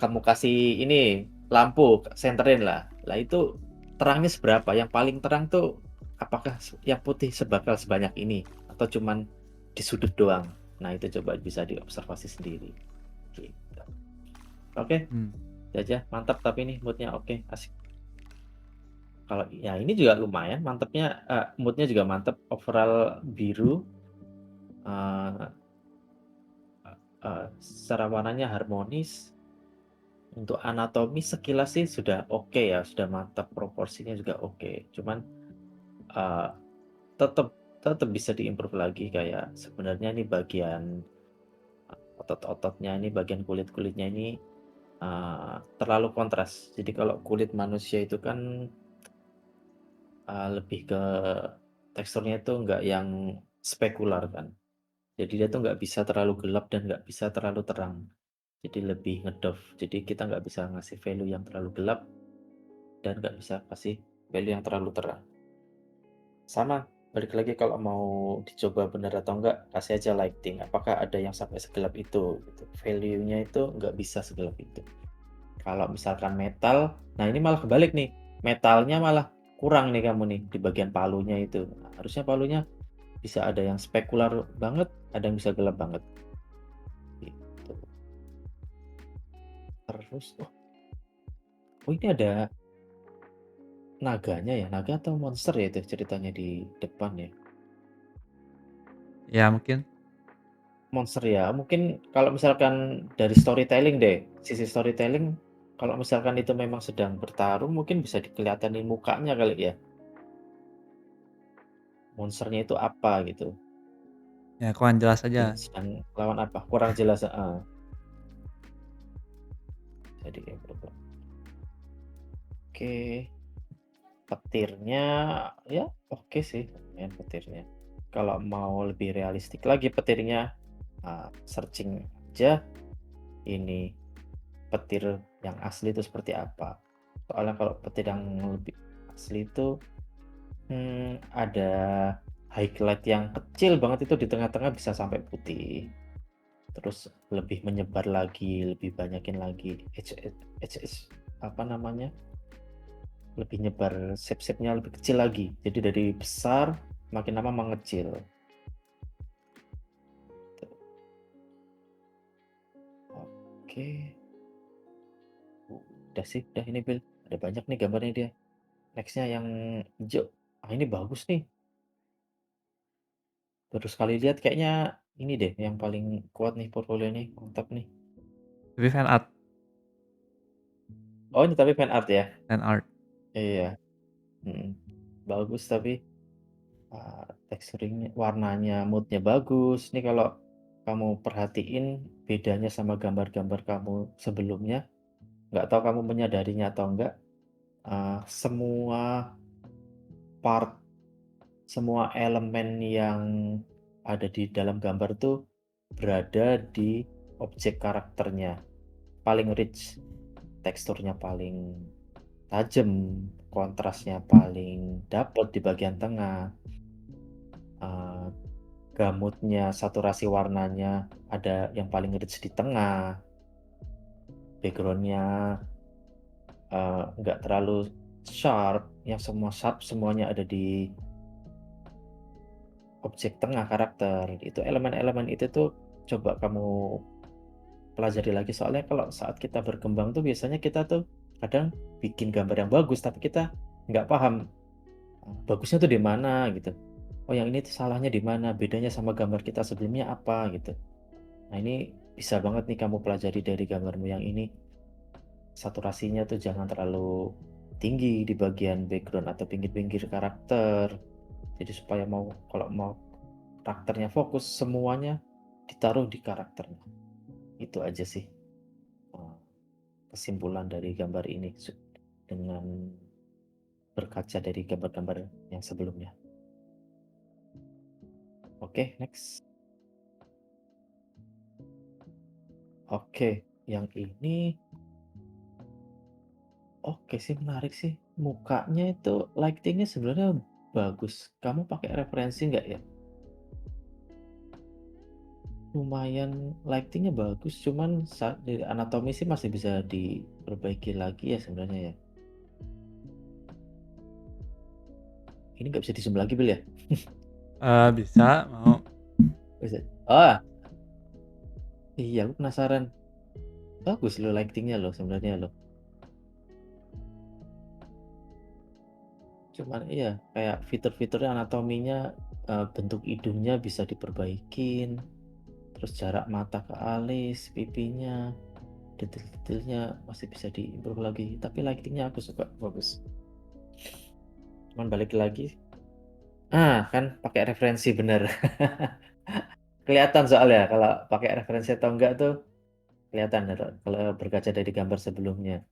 Speaker 2: kamu kasih ini lampu, senterin lah. Lah itu terangnya seberapa? Yang paling terang tuh apakah yang putih sebakal sebanyak ini atau cuman di sudut doang? Nah, itu coba bisa diobservasi sendiri. Gitu. Oke,
Speaker 1: Hmm.
Speaker 2: itu aja. Mantap tapi ini moodnya oke, asik. Kalau ya ini juga lumayan mantapnya, moodnya juga mantap. Overall biru, eh, secara warnanya harmonis. Untuk anatomi sekilas sih sudah oke ya, sudah mantap, proporsinya juga oke. Cuman, eee, tetep tetep bisa diimprove lagi kayak sebenarnya ini bagian otot-ototnya ini, bagian kulit-kulitnya ini, terlalu kontras. Jadi kalau kulit manusia itu kan, lebih ke teksturnya itu nggak yang spekular kan. Jadi dia tuh nggak bisa terlalu gelap dan nggak bisa terlalu terang. Jadi lebih ngedove. Jadi kita nggak bisa ngasih value yang terlalu gelap dan nggak bisa kasih value yang terlalu terang. Sama, balik lagi kalau mau dicoba bener atau enggak, kasih aja lighting. Apakah ada yang sampai segelap itu gitu. Value-nya itu nggak bisa segelap itu. Kalau misalkan metal, nah ini malah kebalik nih. Metalnya malah kurang nih kamu nih di bagian palunya itu. Nah, harusnya palunya bisa ada yang spekular banget, ada yang bisa gelap banget. Gitu. Terus, oh ini ada naganya ya, naga atau monster ya itu ceritanya di depan ya.
Speaker 1: Ya mungkin.
Speaker 2: Monster ya, mungkin kalau misalkan dari storytelling deh, sisi storytelling, kalau misalkan itu memang sedang bertarung mungkin bisa dikelihatanin mukanya kali ya, monsternya itu apa gitu,
Speaker 1: Ya kurang jelas aja.
Speaker 2: sedang lawan apa, kurang jelas jadi kayak gitu. Oke. Petirnya ya oke sih, lumayan petirnya. Kalau mau lebih realistik lagi petirnya, searching aja ini, petir yang asli itu seperti apa. Soalnya kalau petir yang lebih asli itu, ada highlight yang kecil banget itu di tengah-tengah bisa sampai putih. Terus lebih menyebar lagi, lebih banyakin lagi apa namanya, lebih nyebar shape-shape-nya lebih kecil lagi. Jadi dari besar makin lama mengecil. Oke. Udah sih, udah ini Bill. Ada banyak nih gambarnya dia. Nextnya yang hijau. Ah ini bagus nih. Baru sekali lihat kayaknya ini deh yang paling kuat nih portfolio nih. Mantap nih.
Speaker 1: Tapi fan art,
Speaker 2: Oh ini tapi fan art ya?
Speaker 1: fan art.
Speaker 2: Iya. Mm. Bagus tapi texturing warnanya, moodnya bagus. Ini kalau kamu perhatiin bedanya sama gambar-gambar kamu sebelumnya, nggak tahu kamu menyadarinya atau enggak, semua part, semua elemen yang ada di dalam gambar tuh berada di objek karakternya. Paling rich, teksturnya paling tajam, kontrasnya paling dapet di bagian tengah. eh, Gamutnya, saturasi warnanya ada yang paling rich di tengah, backgroundnya nggak terlalu sharp, yang semua sharp semuanya ada di objek tengah karakter. Itu elemen-elemen itu tuh coba kamu pelajari lagi, soalnya kalau saat kita berkembang tuh biasanya kita tuh kadang bikin gambar yang bagus tapi kita nggak paham bagusnya tuh di mana gitu. Oh yang ini tuh salahnya di mana, bedanya sama gambar kita sebelumnya apa gitu. Nah ini bisa banget nih kamu pelajari dari gambarmu yang ini. Saturasinya tuh jangan terlalu tinggi di bagian background atau pinggir-pinggir karakter. Jadi supaya kalau mau karakternya fokus, semuanya ditaruh di karakternya. Itu aja sih eh, kesimpulan dari gambar ini dengan berkaca dari gambar-gambar yang sebelumnya. Oke, next. Oke, yang ini oke sih, menarik sih. Mukanya itu lightingnya sebenarnya bagus. Kamu pakai referensi nggak ya? Lumayan lightingnya bagus, cuman dari anatomi sih masih bisa diperbaiki lagi ya sebenarnya ya. Ini nggak bisa di zoom lagi, Bil ya?
Speaker 1: Bisa, mau.
Speaker 2: Bisa. Oh, iya, aku penasaran. Bagus loh lightingnya loh sebenarnya loh. Cuman iya, kayak fitur-fiturnya anatominya, bentuk hidungnya bisa diperbaikin. Terus jarak mata ke alis, pipinya, detail-detailnya masih bisa diimprove lagi. Tapi lightingnya aku suka, bagus. Cuman balik lagi, kan pakai referensi bener. Kelihatan soalnya kalau pakai referensi atau enggak tuh kelihatan kalau berkaca dari gambar sebelumnya.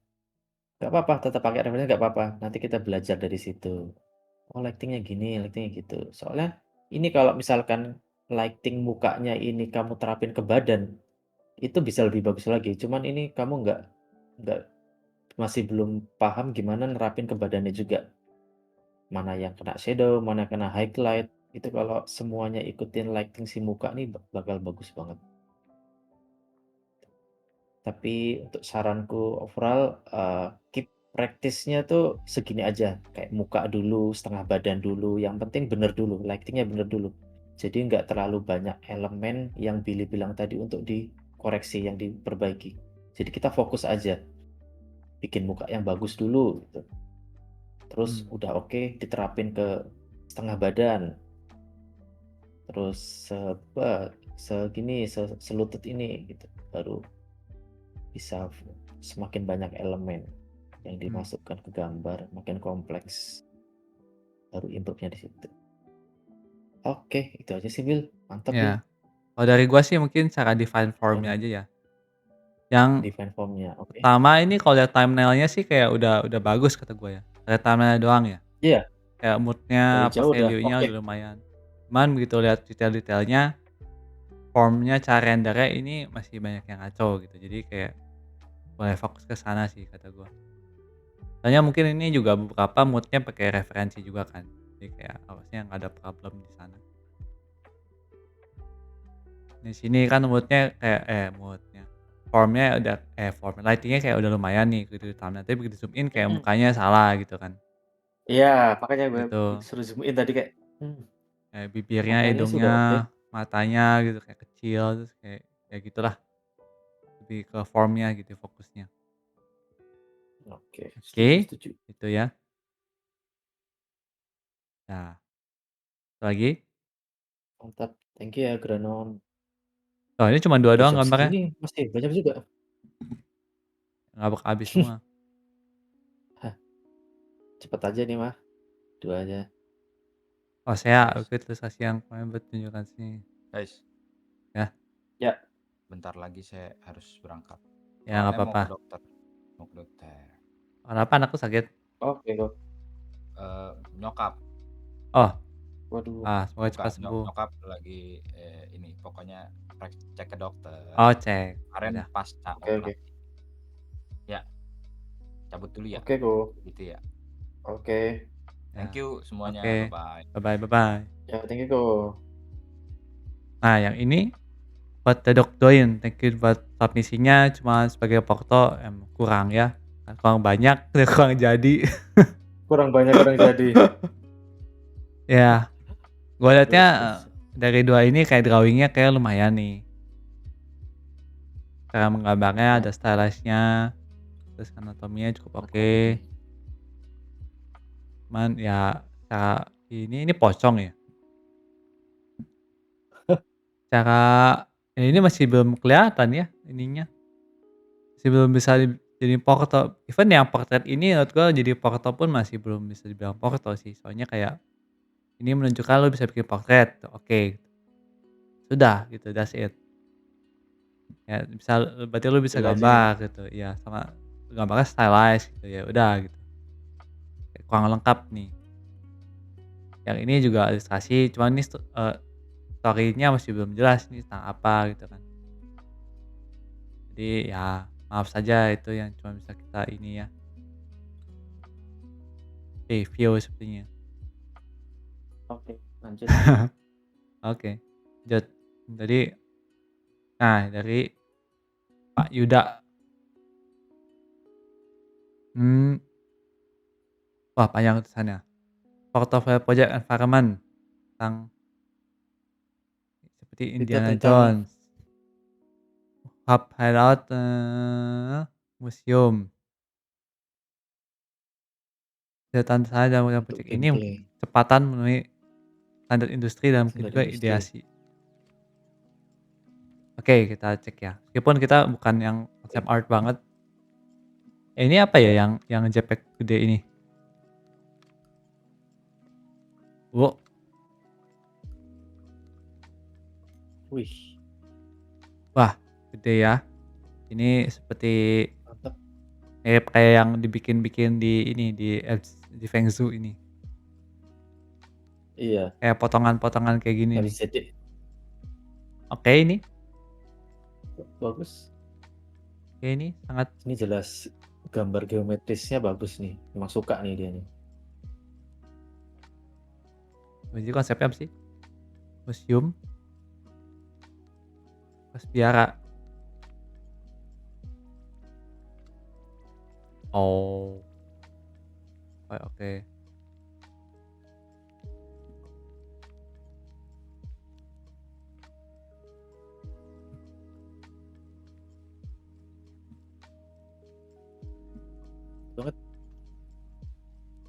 Speaker 2: Nggak apa-apa, tetap pakai referensi nggak apa-apa. Nanti kita belajar dari situ. Oh, lightingnya gini, lightingnya gitu. Soalnya ini kalau misalkan lighting mukanya ini kamu terapin ke badan, itu bisa lebih bagus lagi. Cuman ini kamu nggak masih belum paham gimana nerapin ke badannya juga. Mana yang kena shadow, mana yang kena highlight. Itu kalau semuanya ikutin lighting si muka nih bakal bagus banget. Tapi untuk saranku overall, keep practice-nya tuh segini aja. Kayak muka dulu, setengah badan dulu. Yang penting bener dulu, lighting-nya bener dulu. Jadi nggak terlalu banyak elemen yang Billy bilang tadi untuk dikoreksi, yang diperbaiki. Jadi kita fokus aja, bikin muka yang bagus dulu gitu. Terus udah oke, diterapin ke setengah badan. Terus selutut ini gitu. Baru bisa semakin banyak elemen yang dimasukkan ke gambar, makin kompleks. Baru improve-nya di situ. Oke, itu aja sih, Bil. Mantap, Bil.
Speaker 1: Ya. Kalau dari gua sih mungkin cara define formnya aja ya. Yang
Speaker 2: define formnya, oke.
Speaker 1: pertama ini kalau lihat thumbnail-nya sih kayak udah bagus kata gue ya. Lihat thumbnail doang ya.
Speaker 2: Iya,
Speaker 1: Kayak mood-nya
Speaker 2: dari
Speaker 1: apa
Speaker 2: jauh udah
Speaker 1: value-nya
Speaker 2: oke.
Speaker 1: udah lumayan. Cuman begitu lihat detail-detailnya, formnya, cara rendernya ini masih banyak yang ngaco gitu. Jadi kayak boleh fokus ke sana sih kata gue. Soalnya mungkin ini juga beberapa mood-nya pakai referensi juga kan. Jadi kayak harusnya nggak ada problem di sana. Di sini kan mood-nya kayak mood-nya. Formnya udah form lighting-nya kayak udah lumayan nih gitu thumbnail. Tapi begitu zoom in kayak
Speaker 2: Mhm.
Speaker 1: mukanya salah gitu kan.
Speaker 2: Iya, makanya gue
Speaker 1: Gitu.
Speaker 2: disuruh zoom in tadi kayak, hmm,
Speaker 1: Kayak bibirnya,
Speaker 2: thumbnail-nya sih
Speaker 1: hidungnya,
Speaker 2: udah oke.
Speaker 1: matanya gitu kayak kecil terus kayak ya gitulah. Lebih ke formnya gitu fokusnya.
Speaker 2: Oke, setuju
Speaker 1: Oke,
Speaker 2: setuju.
Speaker 1: itu ya. Nah, satu lagi.
Speaker 2: Mantap, thank you ya Granon.
Speaker 1: Oh ini cuma 2
Speaker 2: Udah
Speaker 1: doang
Speaker 2: jam
Speaker 1: gambarnya,
Speaker 2: segini masih banyak juga.
Speaker 1: nggak bakal habis semua.
Speaker 2: Hah, cepet aja nih mah, 2 aja.
Speaker 1: Oh saya
Speaker 3: Guys,
Speaker 1: oke ilustrasi yang kemarin buat tunjukkan sini.
Speaker 3: guys,
Speaker 1: Ya,
Speaker 2: Ya,
Speaker 3: bentar lagi saya harus berangkat.
Speaker 1: ya nggak
Speaker 3: Soalnya mau
Speaker 1: apa-apa.
Speaker 3: ke dokter. Mau ke dokter.
Speaker 1: Kenapa anakku sakit?
Speaker 2: oke kok.
Speaker 3: Nyokap,
Speaker 1: Oh,
Speaker 2: Waduh,
Speaker 1: semoga cepat
Speaker 3: bukan,
Speaker 1: sembuh.
Speaker 3: nyokap lagi ini pokoknya cek ke dokter.
Speaker 1: Oh cek, ya
Speaker 3: Kemarin
Speaker 1: udah.
Speaker 3: pasca
Speaker 2: oke oke.
Speaker 3: operasi. Ya, cabut dulu ya.
Speaker 2: Oke kok,
Speaker 3: Gitu ya.
Speaker 2: oke.
Speaker 1: Ya,
Speaker 3: Thank you semuanya.
Speaker 1: oke.
Speaker 3: Bye-bye.
Speaker 1: Bye-bye bye-bye.
Speaker 2: Ya thank you kok.
Speaker 1: Nah yang ini buat Dedok Doin, thank you buat submisinya cuma sebagai foto kurang ya, kan kurang banyak, kurang jadi.
Speaker 2: Kurang banyak kurang jadi.
Speaker 1: Ya, gue liatnya
Speaker 2: Terus terus.
Speaker 1: dari 2 ini kayak drawing-nya kayak lumayan nih. Cara menggambarnya
Speaker 2: Ya,
Speaker 1: ada stylized-nya, terus anatominya cukup oke.
Speaker 2: anatomi.
Speaker 1: Cuman ya cara ini pocong ya. Cara ini masih belum kelihatan ya ininya, masih belum bisa dijadiin foto. Even yang portrait ini menurut gua jadi foto pun masih belum bisa dibilang foto sih. Soalnya kayak ini menunjukkan lo bisa bikin portrait, oke. Sudah gitu, that's it. Ya bisa berarti lu bisa
Speaker 2: Itu aja ya.
Speaker 1: gambar gitu, ya sama gambarnya stylized gitu ya udah gitu. Kayak kurang lengkap nih. Yang ini juga ilustrasi cuman ini story-nya masih belum jelas nih tentang apa gitu kan. Jadi ya maaf saja itu yang cuma bisa kita ini ya, review sepertinya.
Speaker 2: Oke, lanjut.
Speaker 1: Oke, lanjut. Tadi dari Pak Yuda, mmm, wah panjang tulisannya. Portfolio project environment tentang seperti
Speaker 2: Itu
Speaker 1: Indiana
Speaker 2: tentang
Speaker 1: Jones, hub hideout, museum. Catatan saya dalam
Speaker 2: untuk
Speaker 1: project ini
Speaker 2: gameplay
Speaker 1: kecepatan memenuhi standar industri dan mungkin
Speaker 2: standar
Speaker 1: juga
Speaker 2: industri.
Speaker 1: ideasi. Oke, kita cek ya. Meskipun kita bukan yang konsep art banget. Ini apa ya
Speaker 2: Ya,
Speaker 1: yang JPEG gede ini? Wo,
Speaker 2: wih,
Speaker 1: wah gede ya. Ini seperti
Speaker 2: mantap.
Speaker 1: kayak yang dibikin-bikin di ini di Fengzu ini.
Speaker 2: Iya,
Speaker 1: Kayak potongan-potongan kayak gini nih.
Speaker 2: habis jadi
Speaker 1: Oke ini,
Speaker 2: bagus.
Speaker 1: oke ini sangat
Speaker 2: Ini jelas gambar geometrisnya bagus nih. Emang suka nih dia nih.
Speaker 1: jadi konsepnya apa sih? Museum, terus biara. Oh, oke.
Speaker 2: Banget.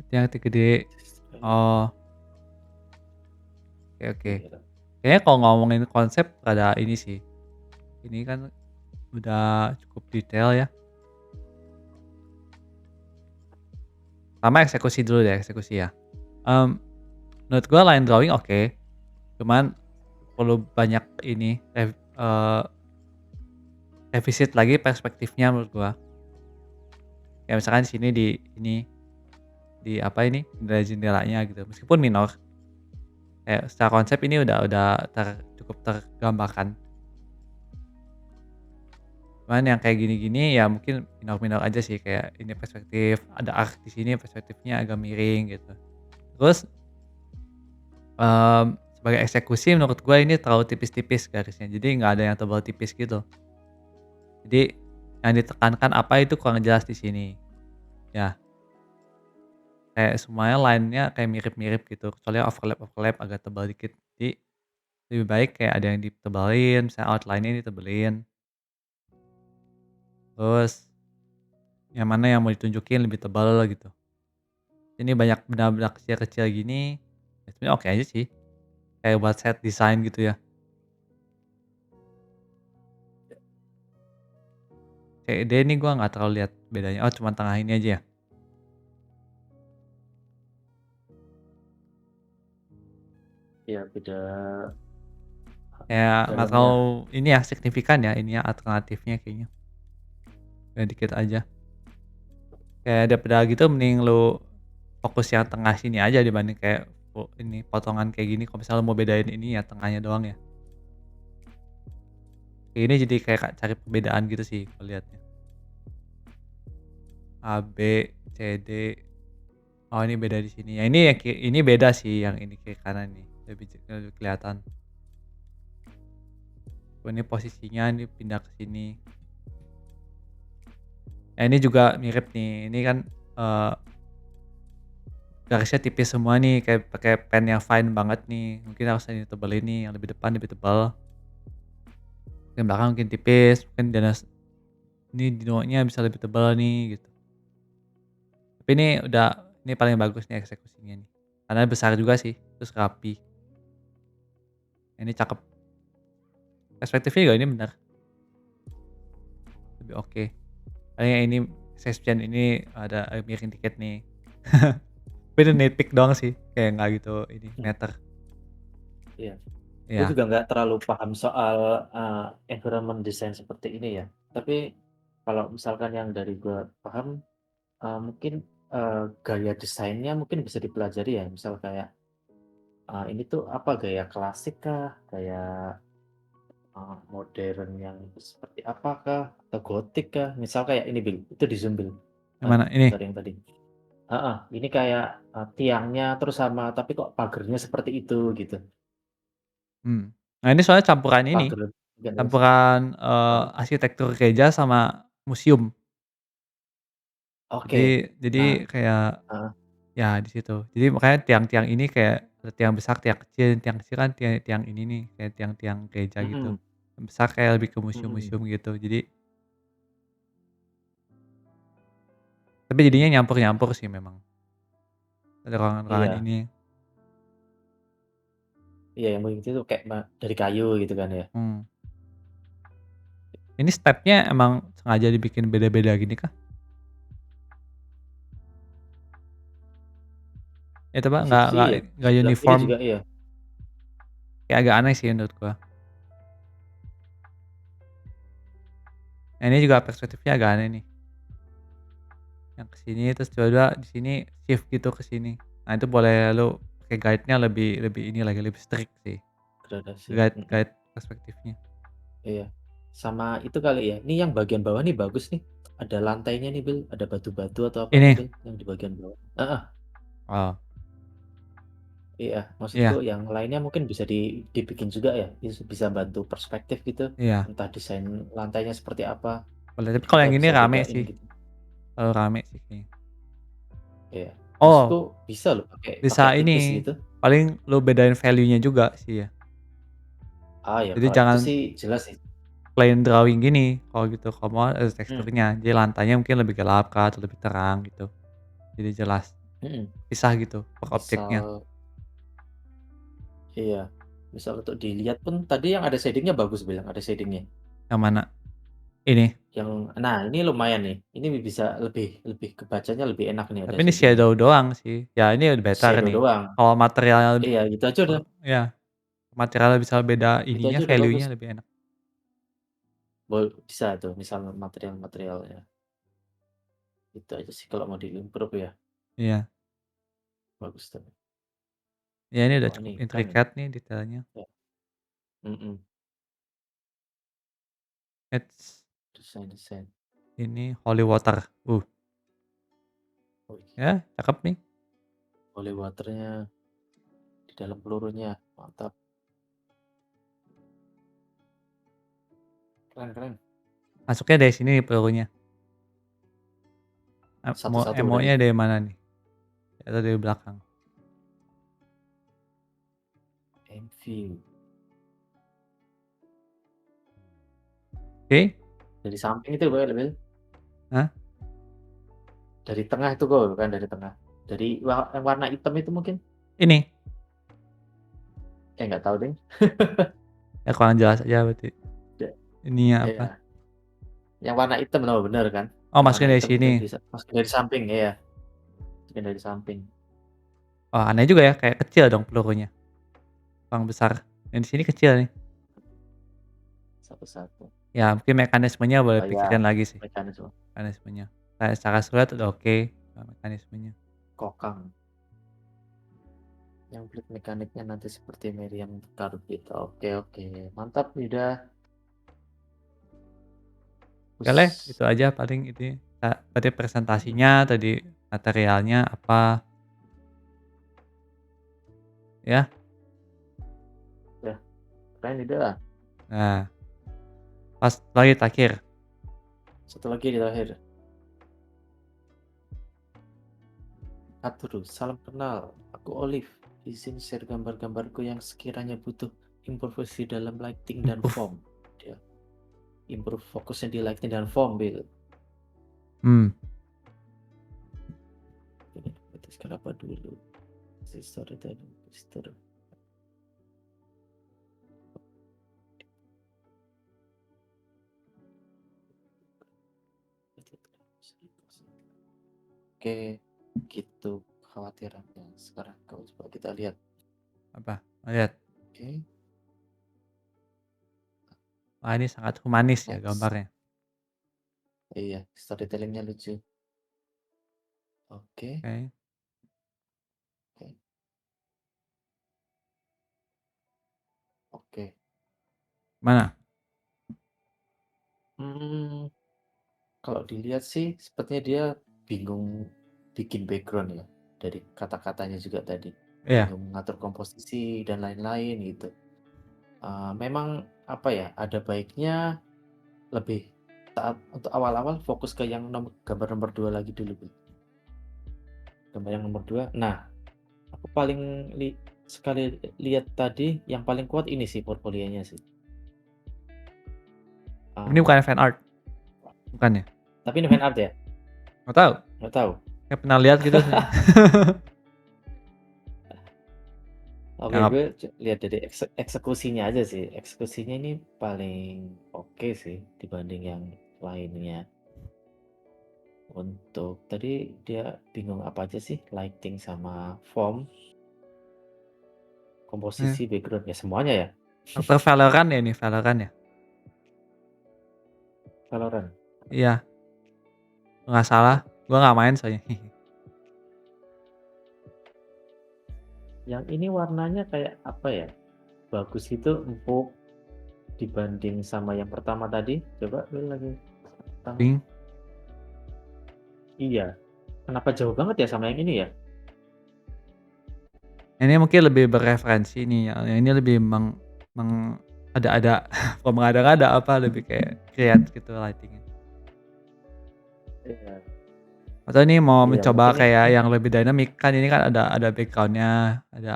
Speaker 1: Yang gede. Oh, oke.
Speaker 2: Iya.
Speaker 1: Kayaknya kalau ngomongin konsep ada ini sih. Ini kan udah cukup detail ya. Sama eksekusi dulu deh, eksekusi ya. Menurut gua line drawing oke, cuman perlu banyak ini revisit lagi perspektifnya menurut gua. Kayak misalkan di sini di apa ini, jendela-jendelanya gitu, meskipun minor, kayak secara konsep ini udah cukup tergambarkan. Cuman yang kayak gini-gini ya mungkin minor-minor aja sih, kayak ini perspektif, ada arc di sini perspektifnya agak miring gitu. Terus, sebagai eksekusi menurut gue ini terlalu tipis-tipis garisnya, jadi nggak ada yang tebal tipis gitu. Jadi yang ditekankan apa itu kurang jelas di sini. Ya, kayak semuanya line-nya kayak mirip-mirip gitu, kecuali overlap agak tebal dikit. Jadi lebih baik kayak ada yang ditebalin, misalnya outline-nya ditebelin, terus yang mana yang mau ditunjukin lebih tebal gitu. Ini banyak benda-benda kecil-kecil gini, ya sebenarnya oke aja sih, kayak buat set design gitu ya. CED ini gua nggak terlalu lihat bedanya, oh cuma tengah ini aja ya?
Speaker 2: Iya, beda
Speaker 1: Kayak nggak
Speaker 2: dalamnya.
Speaker 1: terlalu ini ya, signifikan ya ini ya alternatifnya kayaknya, ya dikit aja. Kayak daripada gitu mending lu fokus yang tengah sini aja dibanding kayak ini potongan kayak gini, kalau misalnya lu mau bedain ini ya tengahnya doang ya. Kayak ini jadi kayak cari perbedaan gitu sih kalau lihatnya. A, B, C, D, oh ini beda di sini. Ya ini yang ini beda sih yang ini kiri kanan nih, lebih kelihatan. Oh ini posisinya ini pindah ke sini. Ya ini juga mirip nih, ini kan, garisnya tipis semua nih kayak pakai pen yang fine banget nih, mungkin harus ditebelin nih, yang lebih depan lebih tebal, yang belakang mungkin tipis, mungkin ini dinonya bisa lebih tebal nih gitu. Tapi ini paling bagus nih eksekusinya nih, karena besar juga sih, terus rapi. Ini cakep, perspektifnya juga ini benar, lebih oke. Paling yang ini Sebastian ini ada miring dikit nih. Tapi itu nitpick doang sih, kayak nggak gitu ini
Speaker 2: Mmm,
Speaker 1: meter.
Speaker 2: iya. Gue
Speaker 1: Iya,
Speaker 2: juga nggak terlalu paham soal, environment design seperti ini ya. Tapi kalau misalkan yang dari gue paham, mungkin, gaya desainnya mungkin bisa dipelajari ya. Misal kayak, ini tuh apa, gaya klasik kah? Gaya, modern yang seperti apakah? Atau gotik kah? Misal kayak ini Bil, itu di zoom Bil,
Speaker 1: yang mana? Ini?
Speaker 2: sorry yang tadi. Heeh, ini kayak, tiangnya terus sama tapi kok pagernya seperti itu gitu.
Speaker 1: Hmm. Nah ini soalnya campuran ini,
Speaker 2: Pagar gantungan
Speaker 1: campuran,
Speaker 2: oh,
Speaker 1: arsitektur gereja sama museum.
Speaker 2: oke.
Speaker 1: Jadi
Speaker 2: Nah,
Speaker 1: kayak
Speaker 2: heeh,
Speaker 1: ya di situ. Jadi makanya tiang-tiang ini kayak ada tiang besar, tiang kecil kan tiang tiang ini nih, kayak tiang-tiang gereja gitu.
Speaker 2: mhm,
Speaker 1: Yang besar kayak lebih ke
Speaker 2: mhm,
Speaker 1: museum-museum gitu. Jadi tapi jadinya nyampur-nyampur sih memang. Ada ruangan-ruangan
Speaker 2: iya
Speaker 1: ini.
Speaker 2: iya yang begitu tuh kayak dari kayu gitu kan ya?
Speaker 1: Hmm. Ini stepnya emang sengaja dibikin beda-beda gini kah? Ya coba
Speaker 2: Di situ sih ya,
Speaker 1: nggak
Speaker 2: sebelah kiri
Speaker 1: uniform,
Speaker 2: juga iya.
Speaker 1: kayak agak aneh sih menurut gua. Nah ini juga perspektifnya agak aneh nih. Yang ke sini terus coba di sini shift gitu ke sini. Nah itu boleh lu pakai guide-nya lebih lebih ini lagi, lebih strict sih,
Speaker 2: Gradasi,
Speaker 1: guide
Speaker 2: mhm,
Speaker 1: guide perspektifnya.
Speaker 2: iya. Sama itu kali ya, ini yang bagian bawah nih bagus nih, ada lantainya nih Bil, ada batu-batu atau apa nih
Speaker 1: Ini?
Speaker 2: Bil, yang di bagian bawah heeh,
Speaker 1: Oh,
Speaker 2: iya, maksudku
Speaker 1: iya
Speaker 2: yang lainnya mungkin bisa dibikin juga ya, bisa bantu perspektif gitu,
Speaker 1: iya,
Speaker 2: entah desain lantainya seperti apa,
Speaker 1: boleh. Tapi
Speaker 2: jadi
Speaker 1: kalau
Speaker 2: kita
Speaker 1: yang ini
Speaker 2: bisa
Speaker 1: rame
Speaker 2: bedain
Speaker 1: sih,
Speaker 2: gitu.
Speaker 1: terlalu rame sih kayaknya.
Speaker 2: Iya, maksudku
Speaker 1: Oh,
Speaker 2: bisa loh pakai pakai
Speaker 1: bisa
Speaker 2: tipis
Speaker 1: ini,
Speaker 2: gitu.
Speaker 1: paling lu bedain value-nya juga sih ya.
Speaker 2: Ah, ya
Speaker 1: Jadi
Speaker 2: kalau itu
Speaker 1: jangan
Speaker 2: sih jelas sih.
Speaker 1: plain drawing gini kalau gitu, kalau mau ada
Speaker 2: Mmm,
Speaker 1: teksturnya. Jadi lantainya mungkin lebih gelap kah atau lebih terang gitu, jadi jelas,
Speaker 2: mhm.
Speaker 1: pisah gitu per objeknya.
Speaker 2: Misal iya, misal untuk dilihat pun tadi yang ada shading-nya bagus bilang, ada shading-nya.
Speaker 1: Yang mana? Ini?
Speaker 2: Yang nah ini lumayan nih, ini bisa lebih lebih kebacanya lebih enak nih
Speaker 1: Tapi
Speaker 2: ada
Speaker 1: ini
Speaker 2: shading-nya.
Speaker 1: shadow doang sih. Ya ini udah better
Speaker 2: Shadow
Speaker 1: nih.
Speaker 2: doang.
Speaker 1: Kalau materialnya
Speaker 2: Iya itu aja udah
Speaker 1: ya materialnya bisa beda
Speaker 2: itu
Speaker 1: ininya,
Speaker 2: aja udah bagus.
Speaker 1: value-nya lebih enak.
Speaker 2: bisa tuh misal material-materialnya. Itu aja sih kalau mau di-improve ya,
Speaker 1: Iya.
Speaker 2: bagus tuh.
Speaker 1: Ya ini udah
Speaker 2: Wah
Speaker 1: cukup
Speaker 2: ini keren nih.
Speaker 1: intricate nih detailnya.
Speaker 2: Ya, mhm,
Speaker 1: It's
Speaker 2: desain-desain.
Speaker 1: ini holy water.
Speaker 2: Wih,
Speaker 1: Ya cakep nih.
Speaker 2: holy water-nya di dalam pelurunya, mantap, keren keren.
Speaker 1: Masuknya dari sini nih pelurunya.
Speaker 2: Satu-satu berarti?
Speaker 1: Emo-nya dari mana nih? Atau dari belakang?
Speaker 2: MV.
Speaker 1: Oke.
Speaker 2: Dari samping itu Bel?
Speaker 1: Hah?
Speaker 2: Dari tengah itu kok, bukan dari tengah. Dari yang warna hitam itu mungkin?
Speaker 1: Ini.
Speaker 2: Nggak tahu deh.
Speaker 1: Ya kurang jelas aja berarti.
Speaker 2: Ya,
Speaker 1: Ininya apa?
Speaker 2: iya. Yang warna hitam loh, bener kan?
Speaker 1: Oh
Speaker 2: Yang warna
Speaker 1: masukin dari
Speaker 2: hitam itu
Speaker 1: sini.
Speaker 2: masukin dari samping, iya. Masukin dari samping.
Speaker 1: Oh aneh juga ya, kayak kecil dong pelurunya. Kurang besar. Yang di sini kecil nih.
Speaker 2: Satu-satu.
Speaker 1: Ya mungkin mekanismenya boleh
Speaker 2: Oh
Speaker 1: pikirin
Speaker 2: ya,
Speaker 1: lagi sih,
Speaker 2: mekanisme.
Speaker 1: mekanismenya. Kayak secara surat udah oke, mekanismenya.
Speaker 2: Kokang. Yang build mekaniknya nanti seperti Meriam Karbit. Oke, oke. Mantap, Yuda.
Speaker 1: Oke deh,
Speaker 2: Us.
Speaker 1: itu aja paling itu. Berarti
Speaker 2: Mhm.
Speaker 1: presentasinya tadi, materialnya apa, ya.
Speaker 2: Ya, keren Yuda.
Speaker 1: Nah, pas lagi terakhir.
Speaker 2: Satu lagi di terakhir. Aturu, salam kenal. Aku Olive. Izin share gambar-gambarku yang sekiranya butuh improvisasi dalam lighting dan
Speaker 1: Uff,
Speaker 2: form. Dia improve fokusnya di lighting dan form, Bill.
Speaker 1: hmm,
Speaker 2: Ini berarti sekarang apa dulu? Storytelling, story. Oke, gitu khawatirannya. Sekarang kalau coba kita lihat.
Speaker 1: apa, lihat.
Speaker 2: Oke,
Speaker 1: Wah ini sangat humanis ya
Speaker 2: next.
Speaker 1: gambarnya.
Speaker 2: Iya, storytellingnya lucu. Oke,
Speaker 1: Oke,
Speaker 2: oke, oke.
Speaker 1: mana?
Speaker 2: Hmm, kalau dilihat sih sepertinya dia bingung bikin background ya. Dari kata-katanya juga tadi.
Speaker 1: Iya,
Speaker 2: Bingung mengatur komposisi dan lain-lain gitu. Memang apa ya, ada baiknya lebih saat untuk awal-awal fokus ke yang gambar nomor 2 lagi dulu, Bel. Gambar yang nomor 2. Nah, aku paling sekali lihat tadi yang paling kuat ini sih portfolionya sih.
Speaker 1: ini
Speaker 2: Eee,
Speaker 1: bukan fan art, bukan ya?
Speaker 2: tapi ini fan art ya?
Speaker 1: Nggak tahu,
Speaker 2: Nggak tahu?
Speaker 1: kayak pernah lihat gitu sih.
Speaker 2: Oke,
Speaker 1: Yang
Speaker 2: gue lihat dari eksekusinya aja sih. Eksekusinya ini paling oke sih dibanding yang lainnya. Untuk tadi dia bingung apa aja sih, lighting sama form, komposisi, background, ya semuanya ya?
Speaker 1: aktor Valorant ya ini, Valorant ya?
Speaker 2: Valorant.
Speaker 1: Iya, nggak salah, gua nggak main soalnya.
Speaker 2: Yang ini warnanya kayak apa ya, bagus gitu, empuk dibanding sama yang pertama tadi. Coba Will lagi pertama.
Speaker 1: Pink.
Speaker 2: Iya, kenapa jauh banget ya sama yang ini ya?
Speaker 1: Ini mungkin lebih bereferensi nih, yang ini lebih meng ada kok mengada-ngada apa, lebih kayak create gitu lighting-nya.
Speaker 2: Iya,
Speaker 1: Atau ini mau
Speaker 2: iya
Speaker 1: mencoba
Speaker 2: mungkin
Speaker 1: kayak
Speaker 2: ini,
Speaker 1: yang lebih dynamic, kan ini kan ada background-nya, ada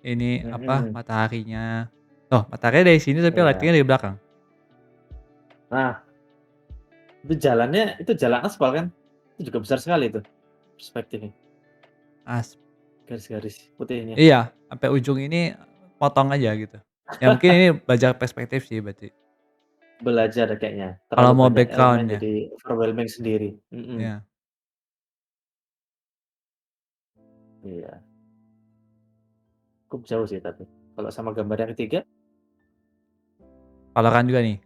Speaker 1: ini apa,
Speaker 2: mhm,
Speaker 1: mataharinya. Oh, mataharinya dari sini tapi
Speaker 2: iya.
Speaker 1: lighting-nya dari belakang.
Speaker 2: Nah, itu jalan aspal kan? Itu juga besar sekali itu perspektifnya,
Speaker 1: As
Speaker 2: garis-garis putihnya.
Speaker 1: iya, sampai ujung ini potong aja gitu. Ya mungkin ini belajar perspektif sih berarti.
Speaker 2: Belajar kayaknya,
Speaker 1: Kalau
Speaker 2: terlalu
Speaker 1: mau
Speaker 2: banyak elemen
Speaker 1: background ya,
Speaker 2: jadi overwhelming sendiri,
Speaker 1: iya.
Speaker 2: iya, cukup jauh sih tapi. Kalau sama gambar yang ketiga,
Speaker 1: Valorant juga nih.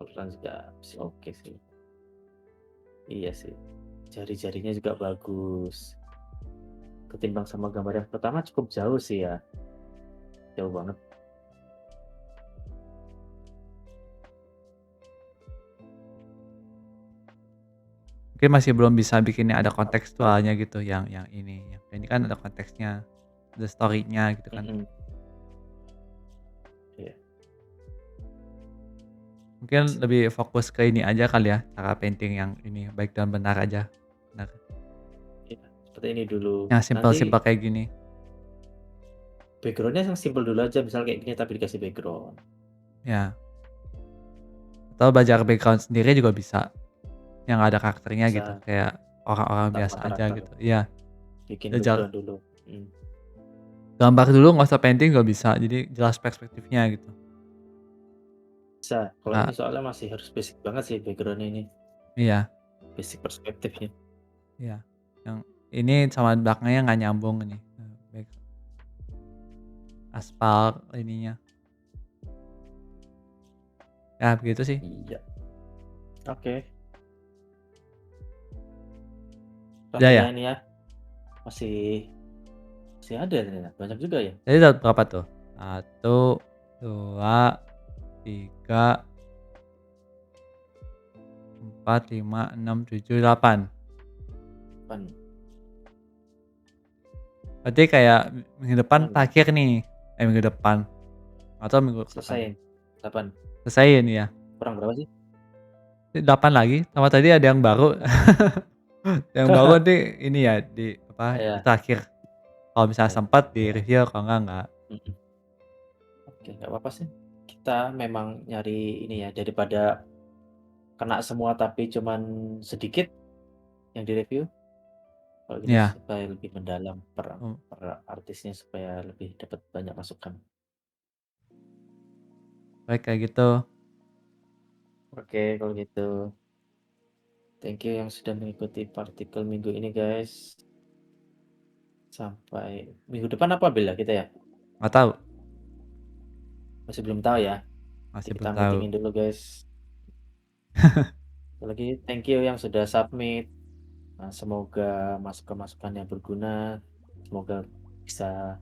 Speaker 2: coloran juga masih oke sih. Iya sih. Jari-jarinya juga bagus. Ketimbang sama gambar yang pertama cukup jauh sih ya. Jauh banget.
Speaker 1: Mungkin masih belum bisa bikinnya ada kontekstualnya gitu yang ini kan ada konteksnya, ada story-nya gitu kan.
Speaker 2: Mhm. Iya.
Speaker 1: Mungkin lebih fokus ke ini aja kali ya, cara painting yang ini baik dan benar aja. Benar.
Speaker 2: Iya, seperti ini dulu.
Speaker 1: Yang
Speaker 2: Nanti
Speaker 1: simpel-simpel kayak gini.
Speaker 2: background-nya yang simpel dulu aja, misal kayak gini tapi dikasih background.
Speaker 1: Ya. Atau belajar background sendiri juga bisa. Yang ada karakternya gitu,
Speaker 2: Bisa
Speaker 1: kayak orang-orang biasa
Speaker 2: tanpa
Speaker 1: aja
Speaker 2: karakter,
Speaker 1: gitu. Iya,
Speaker 2: bikin
Speaker 1: belajar
Speaker 2: background dulu.
Speaker 1: gambar dulu nggak usah painting juga bisa, jadi jelas perspektifnya gitu.
Speaker 2: Bisa, kalau ini
Speaker 1: Nggak
Speaker 2: soalnya masih harus basic banget sih background-nya ini,
Speaker 1: iya
Speaker 2: basic perspektifnya.
Speaker 1: iya. Yang ini sama belakangnya nggak nyambung ini, back aspal ininya. Ya begitu sih.
Speaker 2: Iya. Oke.
Speaker 1: Udah
Speaker 2: Tadi
Speaker 1: ya?
Speaker 2: ya ini ya, masih masih ada ternyata, banyak juga ya?
Speaker 1: Jadi dapat berapa tuh? 1, 2, 3, 4, 5, 6, 7, 8.
Speaker 2: Pan
Speaker 1: Berarti kayak minggu depan
Speaker 2: 8
Speaker 1: terakhir nih, minggu depan atau minggu kapan?
Speaker 2: selesaiin, 8.
Speaker 1: Selesaiin ya?
Speaker 2: Kurang berapa sih?
Speaker 1: 8 lagi, sama tadi ada yang baru. Yang baru nih ini ya di apa, di
Speaker 2: Iya,
Speaker 1: terakhir. Kalau misalnya
Speaker 2: iya,
Speaker 1: sempat
Speaker 2: iya.
Speaker 1: di-review kalau enggak.
Speaker 2: Mhm. Oke, nggak apa-apa sih. Kita memang nyari ini ya, daripada kena semua tapi cuman sedikit yang direview, kalau gini
Speaker 1: Iya,
Speaker 2: supaya lebih mendalam per
Speaker 1: mmm,
Speaker 2: per artisnya supaya lebih dapat banyak masukan.
Speaker 1: baik kayak gitu.
Speaker 2: Oke, kalau gitu. Thank you yang sudah mengikuti partikel minggu ini, guys. Sampai minggu depan apa bel ya kita ya?
Speaker 1: Nggak tahu,
Speaker 2: Masih belum tahu ya. Nanti
Speaker 1: masih
Speaker 2: kita
Speaker 1: belum tahu.
Speaker 2: meetingin dulu, guys. Sekali lagi thank you yang sudah submit. Semoga masukan-masukan yang berguna. Semoga bisa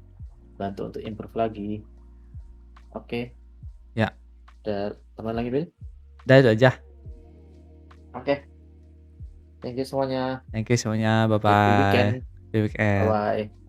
Speaker 2: bantu untuk improve lagi. Oke,
Speaker 1: Ya,
Speaker 2: ada tambahan lagi, Bel?
Speaker 1: udah itu aja.
Speaker 2: Oke, thank you semuanya.
Speaker 1: Thank you semuanya,
Speaker 2: Happy
Speaker 1: bye-bye.
Speaker 2: weekend.
Speaker 1: Happy weekend.
Speaker 2: Bye-bye.